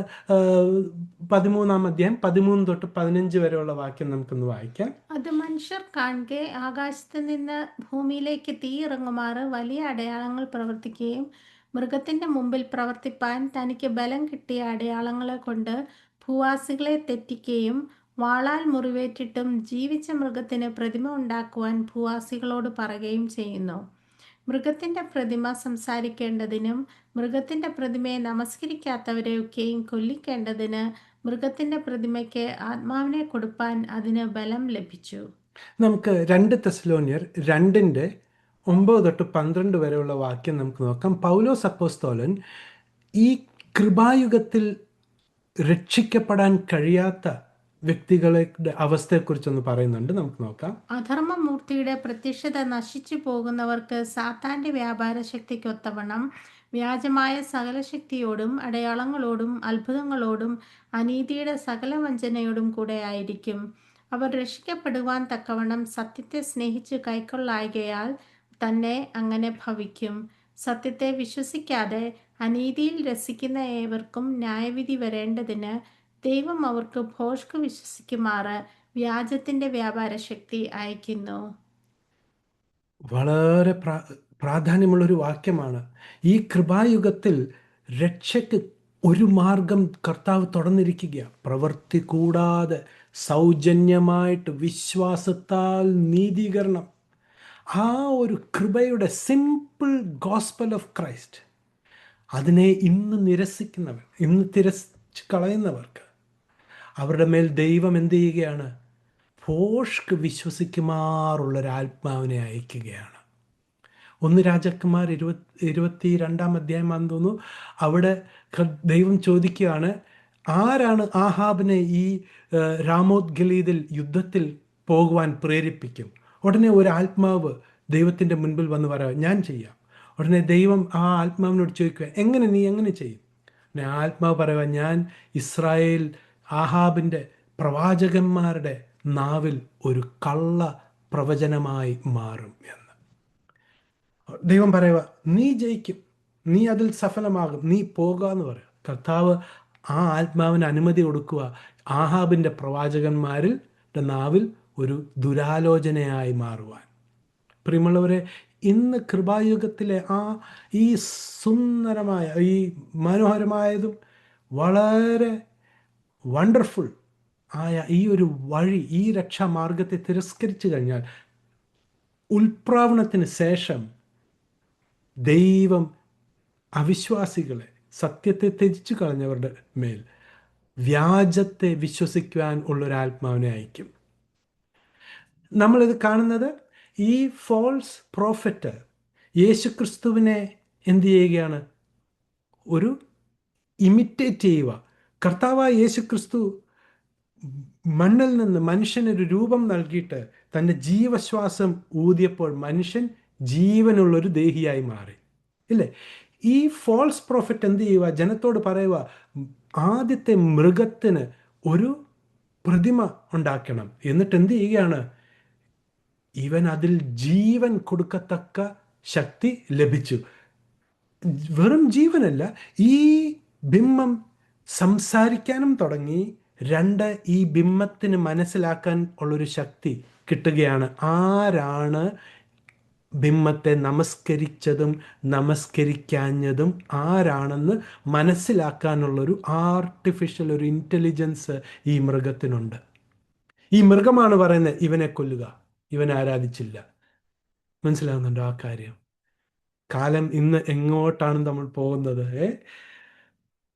13-ാം അധ്യായം 13 തൊട്ട് 15 വരെയുള്ള വാക്യം നമുക്കൊന്ന് വായിക്കാം. അത് മനുഷ്യർ കാണുകെ ആകാശത്ത് നിന്ന് ഭൂമിയിലേക്ക് തീ ഇറങ്ങുമാറ് വലിയ അടയാളങ്ങൾ പ്രവർത്തിക്കുകയും മൃഗത്തിന്റെ മുമ്പിൽ പ്രവർത്തിപ്പാൻ തനിക്ക് ബലം കിട്ടിയ അടയാളങ്ങളെ കൊണ്ട് ഭൂവാസികളെ തെറ്റിക്കുകയും വാളാൽ മുറിവേറ്റിട്ടും ജീവിച്ച മൃഗത്തിന് പ്രതിമ ഉണ്ടാക്കുവാൻ ഭൂവാസികളോട് പറയുകയും ചെയ്യുന്നു. മൃഗത്തിന്റെ പ്രതിമ സംസാരിക്കേണ്ടതിനും മൃഗത്തിന്റെ പ്രതിമയെ നമസ്കരിക്കാത്തവരെയൊക്കെയും കൊല്ലിക്കേണ്ടതിന് മൃഗത്തിന്റെ പ്രതിമയ്ക്ക് ആത്മാവിനെ കൊടുപ്പാൻ അതിന് ബലം ലഭിച്ചു. നമുക്ക് 2 തെസ്സലോനിയർ 2:9 തൊട്ട് 12 വരെയുള്ള വാക്യം നമുക്ക് നോക്കാം. പൗലോസ് അപ്പോസ്തലൻ ഈ കൃപായുഗത്തിൽ രക്ഷിക്കപ്പെടാൻ കഴിയാത്ത വ്യക്തികളുടെ അവസ്ഥയെക്കുറിച്ചൊന്ന് പറയുന്നുണ്ട്, നമുക്ക് നോക്കാം. അധർമ്മമൂർത്തിയുടെ പ്രത്യക്ഷത നശിച്ചു പോകുന്നവർക്ക് സാത്താന്റെ വ്യാപാര ശക്തിക്കൊത്തവണ്ണം വ്യാജമായ സകല ശക്തിയോടും അടയാളങ്ങളോടും അത്ഭുതങ്ങളോടും അനീതിയുടെ സകല വഞ്ചനയോടും കൂടെ ആയിരിക്കും. അവർ രക്ഷിക്കപ്പെടുവാൻ തക്കവണ്ണം സത്യത്തെ സ്നേഹിച്ച് കൈക്കൊള്ളായകയാൽ തന്നെ അങ്ങനെ ഭവിക്കും. സത്യത്തെ വിശ്വസിക്കാതെ അനീതിയിൽ രസിക്കുന്ന ഏവർക്കും ന്യായവിധി വരേണ്ടതിന് ദൈവം അവർക്ക് ഭോഷ്ക് വിശ്വസിക്കുമാറ് വ്യാജത്തിന്റെ വ്യാപാര ശക്തി അയക്കുന്നു. വളരെ പ്രാധാന്യമുള്ളൊരു വാക്യമാണ്. ഈ കൃപായുഗത്തിൽ രക്ഷയ്ക്ക് ഒരു മാർഗം കർത്താവ് തുറന്നിരിക്കുകയാണ്. പ്രവൃത്തി കൂടാതെ സൗജന്യമായിട്ട് വിശ്വാസത്താൽ നീതീകരണം. ആ ഒരു കൃപയുടെ സിമ്പിൾ ഗോസ്പൽ ഓഫ് ക്രൈസ്റ്റ്, അതിനെ ഇന്ന് നിരസിക്കുന്നവർ, ഇന്ന് തിരസ്കരിച്ച് കളയുന്നവർക്ക് അവരുടെ മേൽ ദൈവം എന്ത് ചെയ്യുകയാണ്? ഭോഷ്ക് വിശ്വസിക്കുമാറുള്ളൊരാത്മാവിനെ അയക്കുകയാണ്. 1 രാജാക്കന്മാർ 22 അധ്യായമാണെന്ന് തോന്നുന്നു. അവിടെ ദൈവം ചോദിക്കുകയാണ്, ആരാണ് ആഹാബിനെ ഈ രാമോത് ഗലീദിൽ യുദ്ധത്തിൽ പോകുവാൻ പ്രേരിപ്പിക്കും? ഉടനെ ഒരു ആത്മാവ് ദൈവത്തിൻ്റെ മുൻപിൽ വന്ന് പറയാം, ഞാൻ ചെയ്യാം. ഉടനെ ദൈവം ആ ആത്മാവിനോട് ചോദിക്കുക, എങ്ങനെ, നീ എങ്ങനെ ചെയ്യും? പിന്നെ ആത്മാവ് പറയുക, ഞാൻ ഇസ്രായേൽ ആഹാബിൻ്റെ പ്രവാചകന്മാരുടെ നാവിൽ ഒരു കള്ള പ്രവചനമായി മാറും എന്ന്. ദൈവം പറയുക, നീ ജയിക്കും, നീ അതിൽ സഫലമാകും, നീ പോകുക എന്ന് പറയുക. കർത്താവ് ആ ആത്മാവിന് അനുമതി കൊടുക്കുക ആഹാബിൻ്റെ പ്രവാചകന്മാരിൽ നാവിൽ ഒരു ദുരാലോചനയായി മാറുവാൻ. പ്രിയമുള്ളവരെ, ഇന്ന് കൃപായുഗത്തിലെ ഈ സുന്ദരമായ, ഈ മനോഹരമായതും വളരെ വണ്ടർഫുൾ ആയ ഈ ഒരു വഴി, ഈ രക്ഷാമാർഗത്തെ തിരസ്കരിച്ചു കഴിഞ്ഞാൽ ഉൽപ്രാവണത്തിന് ശേഷം ദൈവം അവിശ്വാസികളെ, സത്യത്തെ ത്യജിച്ചു കളഞ്ഞവരുടെ മേൽ വ്യാജത്തെ വിശ്വസിക്കുവാൻ ഉള്ളൊരാത്മാവിനെ അയക്കും. നമ്മളിത് കാണുന്നത്, ഈ ഫോൾസ് പ്രോഫറ്റ് യേശുക്രിസ്തുവിനെ എന്ത് ചെയ്യുകയാണ്? ഒരു ഇമിറ്റേറ്റ് ചെയ്യുക. കർത്താവായ യേശുക്രിസ്തു മണ്ണിൽ നിന്ന് മനുഷ്യനൊരു രൂപം നൽകിയിട്ട് തൻ്റെ ജീവശ്വാസം ഊതിയപ്പോൾ മനുഷ്യൻ ജീവനുള്ളൊരു ദേഹിയായി മാറി, ഇല്ലേ? ഈ ഫോൾസ് പ്രോഫറ്റ് എന്ത് ചെയ്യുക? ജനത്തോട് പറയുക, ആദ്യത്തെ മൃഗത്തിന് ഒരു പ്രതിമ ഉണ്ടാക്കണം. എന്നിട്ട് എന്ത് ചെയ്യുകയാണ്? ഇവൻ അതിൽ ജീവൻ കൊടുക്കത്തക്ക ശക്തി ലഭിച്ചു. വെറും ജീവനല്ല, ഈ ബിംബം സംസാരിക്കാനും തുടങ്ങി. 2, ഈ ബിംബത്തിന് മനസ്സിലാക്കാൻ ഉള്ളൊരു ശക്തി കിട്ടുകയാണ്. ആരാണ് ബിംബത്തെ നമസ്കരിച്ചതും നമസ്കരിക്കാഞ്ഞതും ആരാണെന്ന് മനസ്സിലാക്കാനുള്ളൊരു ആർട്ടിഫിഷ്യൽ ഒരു ഇൻ്റലിജൻസ് ഈ മൃഗത്തിനുണ്ട്. ഈ മൃഗമാണ് പറയുന്നത്, ഇവനെ കൊല്ലുക, ഇവൻ ആരാധിച്ചില്ല. മനസ്സിലാകുന്നുണ്ടോ ആ കാര്യം? കാലം ഇന്ന് എങ്ങോട്ടാണ് നമ്മൾ പോകുന്നത്?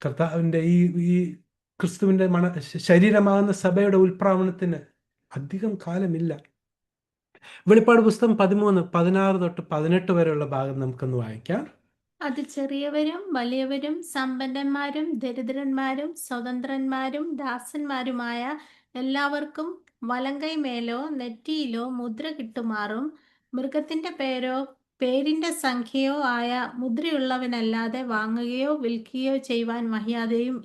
കർത്താവിൻ്റെ ഈ ക്രിസ്തുവിൻ്റെ ശരീരമാകുന്ന സഭയുടെ ഉൽപ്രാവണത്തിന് അധികം കാലമില്ല. വെളിപ്പാട് പുസ്തകം 13:16-18 വരെയുള്ള ഭാഗം നമുക്കൊന്ന് വായിക്കാം. അത് ചെറിയവരും വലിയവരും സമ്പന്നന്മാരും ദരിദ്രന്മാരും സ്വതന്ത്രന്മാരും ദാസന്മാരുമായ എല്ലാവർക്കും വലങ്കൈമേലോ നെറ്റിയിലോ മുദ്ര കിട്ടുമാറും മൃഗത്തിന്റെ പേരോ പേരിന്റെ സംഖ്യയോ ആയ മുദ്രയുള്ളവനല്ലാതെ വാങ്ങുകയോ വിൽക്കുകയോ ചെയ്യുവാൻ മര്യാദയും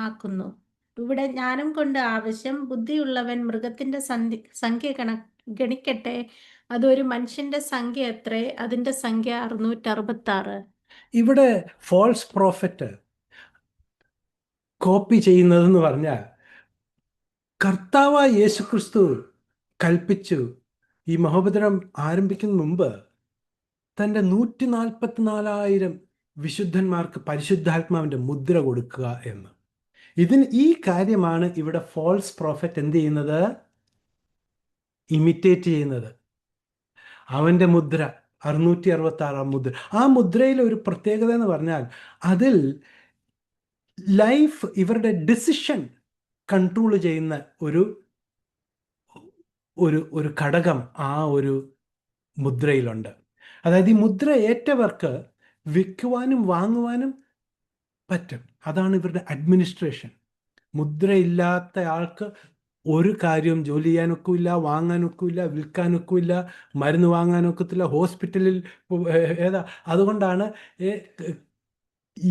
ആക്കുന്നു. ഇവിടെ ജ്ഞാനം കൊണ്ട് ആവശ്യം, ബുദ്ധിയുള്ളവൻ മൃഗത്തിന്റെ സംഖ്യ ഗണിക്കട്ടെ. അതൊരു മനുഷ്യന്റെ സംഖ്യ എത്രേ? അതിന്റെ സംഖ്യ 666. ഇവിടെ ഫോൾസ് പ്രോഫറ്റ് കോപ്പി ചെയ്യുന്നതെന്ന് പറഞ്ഞാൽ, കർത്താവായ യേശുക്രിസ്തു കൽപ്പിച്ചു, ഈ മഹോപദ്രം ആരംഭിക്കുന്ന മുമ്പ് തൻ്റെ 144,000 വിശുദ്ധന്മാർക്ക് പരിശുദ്ധാത്മാവിൻ്റെ മുദ്ര കൊടുക്കുക എന്ന്. ഈ കാര്യമാണ് ഇവിടെ ഫോൾസ് പ്രോഫറ്റ് എന്ത് ചെയ്യുന്നത്? ഇമിറ്റേറ്റ് ചെയ്യുന്നത്. അവൻ്റെ മുദ്ര 666 മുദ്ര. ആ മുദ്രയിലെ ഒരു പ്രത്യേകത എന്ന് പറഞ്ഞാൽ, അതിൽ ലൈഫ്, ഇവരുടെ ഡിസിഷൻ കൺട്രോൾ ചെയ്യുന്ന ഒരു ഒരു ഘടകം ആ ഒരു മുദ്രയിലുണ്ട്. അതായത് ഈ മുദ്ര ഏറ്റവർക്ക് വിൽക്കുവാനും വാങ്ങുവാനും പറ്റും. അതാണ് ഇവരുടെ അഡ്മിനിസ്ട്രേഷൻ. മുദ്രയില്ലാത്ത ആൾക്ക് ഒരു കാര്യവും ജോലി ചെയ്യാനൊക്കില്ല, വാങ്ങാനൊക്കില്ല, വിൽക്കാനൊക്കില്ല, മരുന്ന് വാങ്ങാനൊക്കത്തില്ല, ഹോസ്പിറ്റലിൽ അതുകൊണ്ടാണ്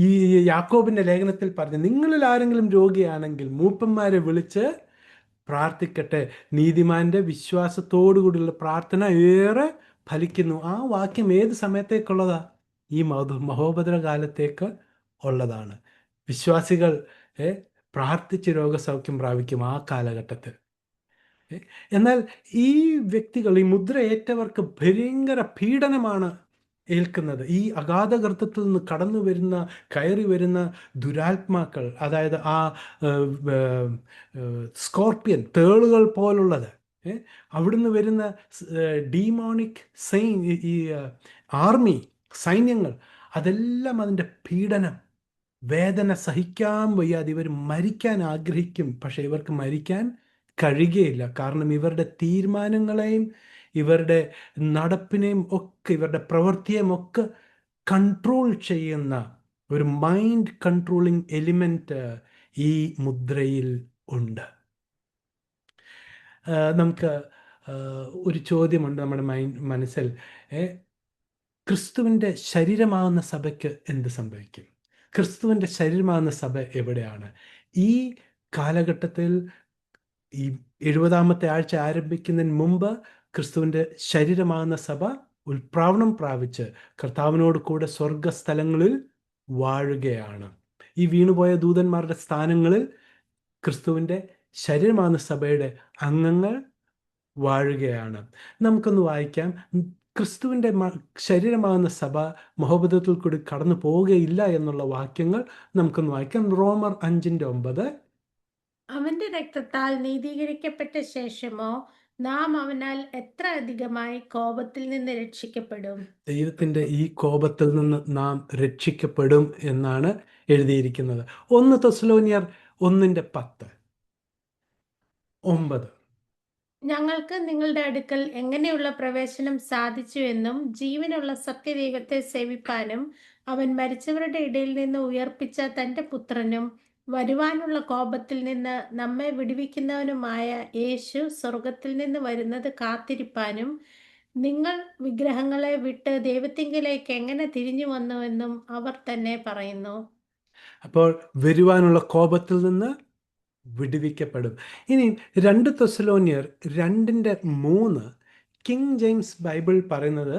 ഈ യാക്കോബിൻ്റെ ലേഖനത്തിൽ പറഞ്ഞത്, നിങ്ങളിൽ ആരെങ്കിലും രോഗിയാണെങ്കിൽ മൂപ്പന്മാരെ വിളിച്ച് പ്രാർത്ഥിക്കട്ടെ, നീതിമാന്റെ വിശ്വാസത്തോടുകൂടിയുള്ള പ്രാർത്ഥന ഏറെ ഫലിക്കുന്നു. ആ വാക്യം ഏത് സമയത്തേക്കുള്ളതാ? ഈ മഹോപദ്ര കാലത്തേക്ക് ഉള്ളതാണ്. വിശ്വാസികൾ പ്രാർത്ഥിച്ച് രോഗസൗഖ്യം പ്രാപിക്കും ആ കാലഘട്ടത്തിൽ. എന്നാൽ ഈ വ്യക്തികൾ, ഈ മുദ്രയേറ്റവർക്ക് ഭയങ്കര പീഡനമാണ് ഏൽക്കുന്നത്. ഈ അഗാധഗർത്തത്തിൽ നിന്ന് കയറി വരുന്ന ദുരാത്മാക്കൾ, അതായത് ആ സ്കോർപ്പിയൻ, തേളുകൾ പോലുള്ളത്, അവിടുന്ന് വരുന്ന ഡീമോണിക് ഈ ആർമി, സൈന്യങ്ങൾ, അതെല്ലാം അതിൻ്റെ പീഡനം, വേദന സഹിക്കാൻ വയ്യാതെ ഇവർ മരിക്കാൻ ആഗ്രഹിക്കും. പക്ഷെ ഇവർക്ക് മരിക്കാൻ കഴിയുകയില്ല. കാരണം ഇവരുടെ തീരുമാനങ്ങളെയും ഇവരുടെ നടപ്പിനെയും ഒക്കെ, ഇവരുടെ പ്രവൃത്തിയെയും ഒക്കെ കൺട്രോൾ ചെയ്യുന്ന ഒരു മൈൻഡ് കൺട്രോളിങ് എലിമെന്റ് ഈ മുദ്രയിൽ ഉണ്ട്. നമുക്ക് ഒരു ചോദ്യമുണ്ട് നമ്മുടെ മനസ്സിൽ. ക്രിസ്തുവിൻ്റെ ശരീരമാകുന്ന സഭയ്ക്ക് എന്ത് സംഭവിക്കും? ക്രിസ്തുവിൻ്റെ ശരീരമാകുന്ന സഭ എവിടെയാണ്? ഈ കാലഘട്ടത്തിൽ ഈ 70-ാമത്തെ ആഴ്ച ആരംഭിക്കുന്നതിന് മുമ്പ് ക്രിസ്തുവിൻ്റെ ശരീരമാകുന്ന സഭ ഉൽപ്രാവണം പ്രാപിച്ച് കർത്താവിനോട് കൂടെ സ്വർഗസ്ഥലങ്ങളിൽ വാഴുകയാണ്. ഈ വീണുപോയ ദൂതന്മാരുടെ സ്ഥാനങ്ങളിൽ ക്രിസ്തുവിൻ്റെ ശരീരമാകുന്ന സഭയുടെ അംഗങ്ങൾ വാഴുകയാണ്. നമുക്കൊന്ന് വായിക്കാം. ക്രിസ്തുവിൻ്റെ ശരീരമാകുന്ന സഭ മഹോപദ്രവത്തിൽ കൂടി കടന്നു പോവുകയില്ല എന്നുള്ള വാക്യങ്ങൾ നമുക്കൊന്ന് വായിക്കാം. റോമർ 5:9. അവന്റെ രക്തത്താൽ നീതീകരിക്കപ്പെട്ട ശേഷമോ നാം അവനാൽ എത്ര അധികമായി കോപത്തിൽ നിന്ന് രക്ഷിക്കപ്പെടും. ദൈവത്തിൻ്റെ ഈ കോപത്തിൽ നിന്ന് നാം രക്ഷിക്കപ്പെടും എന്നാണ് എഴുതിയിരിക്കുന്നത്. 1 തെസ്സലോനിയർ 1:10, 9. ഞങ്ങൾക്ക് നിങ്ങളുടെ അടുക്കൽ എങ്ങനെയുള്ള പ്രവേശനം സാധിച്ചു എന്നും ജീവനുള്ള സത്യദൈവത്തെ സേവിപ്പാനും അവൻ മരിച്ചവരുടെ ഇടയിൽ നിന്ന് ഉയർപ്പിച്ച തന്റെ പുത്രനും വരുവാനുള്ള കോപത്തിൽ നിന്ന് നമ്മെ വിടുവിക്കുന്നവനുമായ യേശു സ്വർഗത്തിൽ നിന്ന് വരുന്നത് കാത്തിരിപ്പാനും നിങ്ങൾ വിഗ്രഹങ്ങളെ വിട്ട് ദൈവത്തിങ്കലേക്ക് എങ്ങനെ തിരിഞ്ഞു വന്നുവെന്നും അവർ തന്നെ പറയുന്നു. അപ്പോൾ വരുവാനുള്ള കോപത്തിൽ നിന്ന് വിടുവിക്കപ്പെടും. ഇനി 2 തെസ്സലോനിയർ 2:3 കിങ് ജെയിംസ് ബൈബിൾ പറയുന്നത്,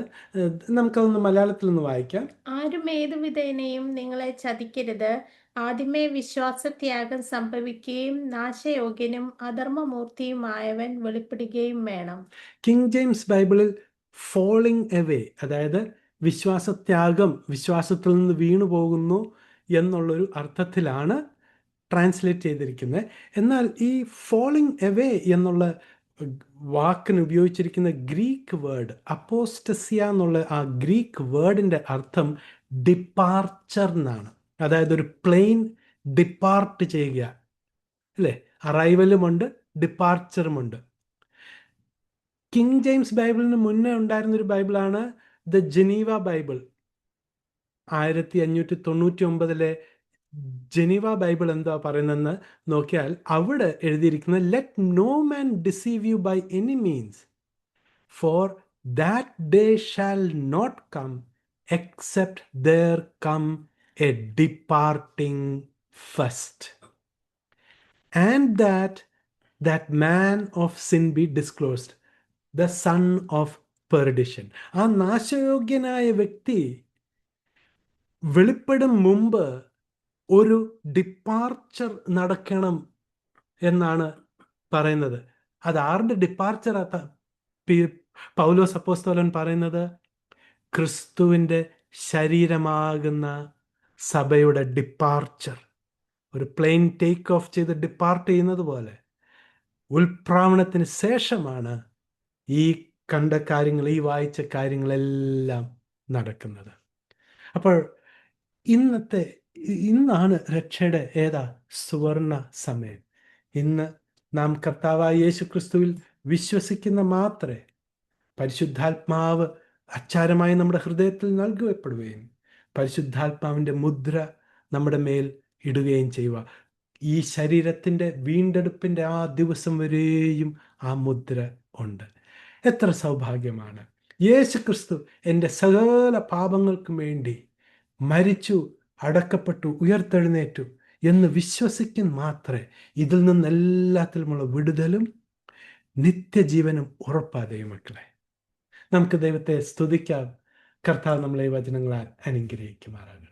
നമുക്കതൊന്ന് മലയാളത്തിൽ ഒന്ന് വായിക്കാം. ആരും ഏതു വിധേനയും നിങ്ങളെ ചതിക്കരുത്. ആദ്യമേ വിശ്വാസത്യാഗം സംഭവിക്കുകയും നാശയോഗ്യനും അധർമ്മമൂർത്തിയുമായവൻ വെളിപ്പെടുകയും വേണം. കിങ് ജെയിംസ് ബൈബിളിൽ ഫോളിങ് എവേ, അതായത് വിശ്വാസത്യാഗം, വിശ്വാസത്തിൽ നിന്ന് വീണു പോകുന്നു എന്നുള്ളൊരു അർത്ഥത്തിലാണ് ട്രാൻസ്ലേറ്റ് ചെയ്തിരിക്കുന്നത്. എന്നാൽ ഈ ഫോളിങ് എവേ എന്നുള്ള വാക്കിന് ഉപയോഗിച്ചിരിക്കുന്ന ഗ്രീക്ക് വേർഡ് അപ്പോസ്റ്റസിയ എന്നുള്ള ആ ഗ്രീക്ക് വേർഡിൻ്റെ അർത്ഥം ഡിപ്പാർച്ചർ എന്നാണ്. അതായത് ഒരു പ്ലെയിൻ ഡിപ്പാർട്ട് ചെയ്യുക, അല്ലേ? അറൈവലുമുണ്ട്, ഡിപ്പാർച്ചറുമുണ്ട്. കിങ് ജെയിംസ് ബൈബിളിന് മുന്നേ ഉണ്ടായിരുന്നൊരു ബൈബിളാണ് the Geneva Bible. 1599 Geneva Bible എന്താ പറയുന്നതെന്ന് നോക്കിയാൽ അവിടെ എഴുതിയിരിക്കുന്നത്, let no man deceive you by any means, for that day shall not come except there come a departing first, and that man of sin be disclosed, the son of perdition. ആ നാശയോഗ്യനായ വ്യക്തി വെളിപ്പെടും മുമ്പ് ഒരു ഡിപ്പാർച്ചർ നടക്കണം എന്നാണ് പറയുന്നത്. അത് ആരുടെ ഡിപ്പാർച്ചർ? പൗലോസ് അപ്പോസ്തലൻ പറയുന്നത് ക്രിസ്തുവിൻ്റെ ശരീരമാകുന്ന സഭയുടെ ഡിപ്പാർച്ചർ. ഒരു പ്ലെയിൻ ടേക്ക് ഓഫ് ചെയ്ത് ഡിപ്പാർട്ട് ചെയ്യുന്നത് പോലെ ഉൽപ്രാവണത്തിന് ശേഷമാണ് ഈ കണ്ട കാര്യങ്ങൾ, ഈ വായിച്ച കാര്യങ്ങളെല്ലാം നടക്കുന്നത്. അപ്പോൾ ഇന്നാണ് രക്ഷയുടെ സുവർണ സമയം. ഇന്ന് നാം കർത്താവായ യേശു ക്രിസ്തുവിൽ വിശ്വസിക്കുന്ന മാത്രമേ പരിശുദ്ധാത്മാവ് അച്ചാരമായി നമ്മുടെ ഹൃദയത്തിൽ നൽകപ്പെടുകയും പരിശുദ്ധാത്മാവിൻ്റെ മുദ്ര നമ്മുടെ മേൽ ഇടുകയും ചെയ്യുക. ഈ ശരീരത്തിൻ്റെ വീണ്ടെടുപ്പിൻ്റെ ആ ദിവസം വരെയും ആ മുദ്ര ഉണ്ട്. എത്ര സൗഭാഗ്യമാണ്! യേശു ക്രിസ്തു എൻ്റെ സകല പാപങ്ങൾക്കും വേണ്ടി മരിച്ചു, അടക്കപ്പെട്ടു, ഉയർത്തെഴുന്നേറ്റു എന്ന് വിശ്വസിക്കുന്ന മാത്രമേ ഇതിൽ നിന്നെല്ലാത്തിലുമുള്ള വിടുതലും നിത്യജീവനും ഉറപ്പാതെ. മക്കളെ, നമുക്ക് ദൈവത്തെ സ്തുതിക്കാം. കർത്താവ് നമ്മളെ വചനങ്ങളാൽ അനുഗ്രഹിക്കുമാറാകട്ടെ.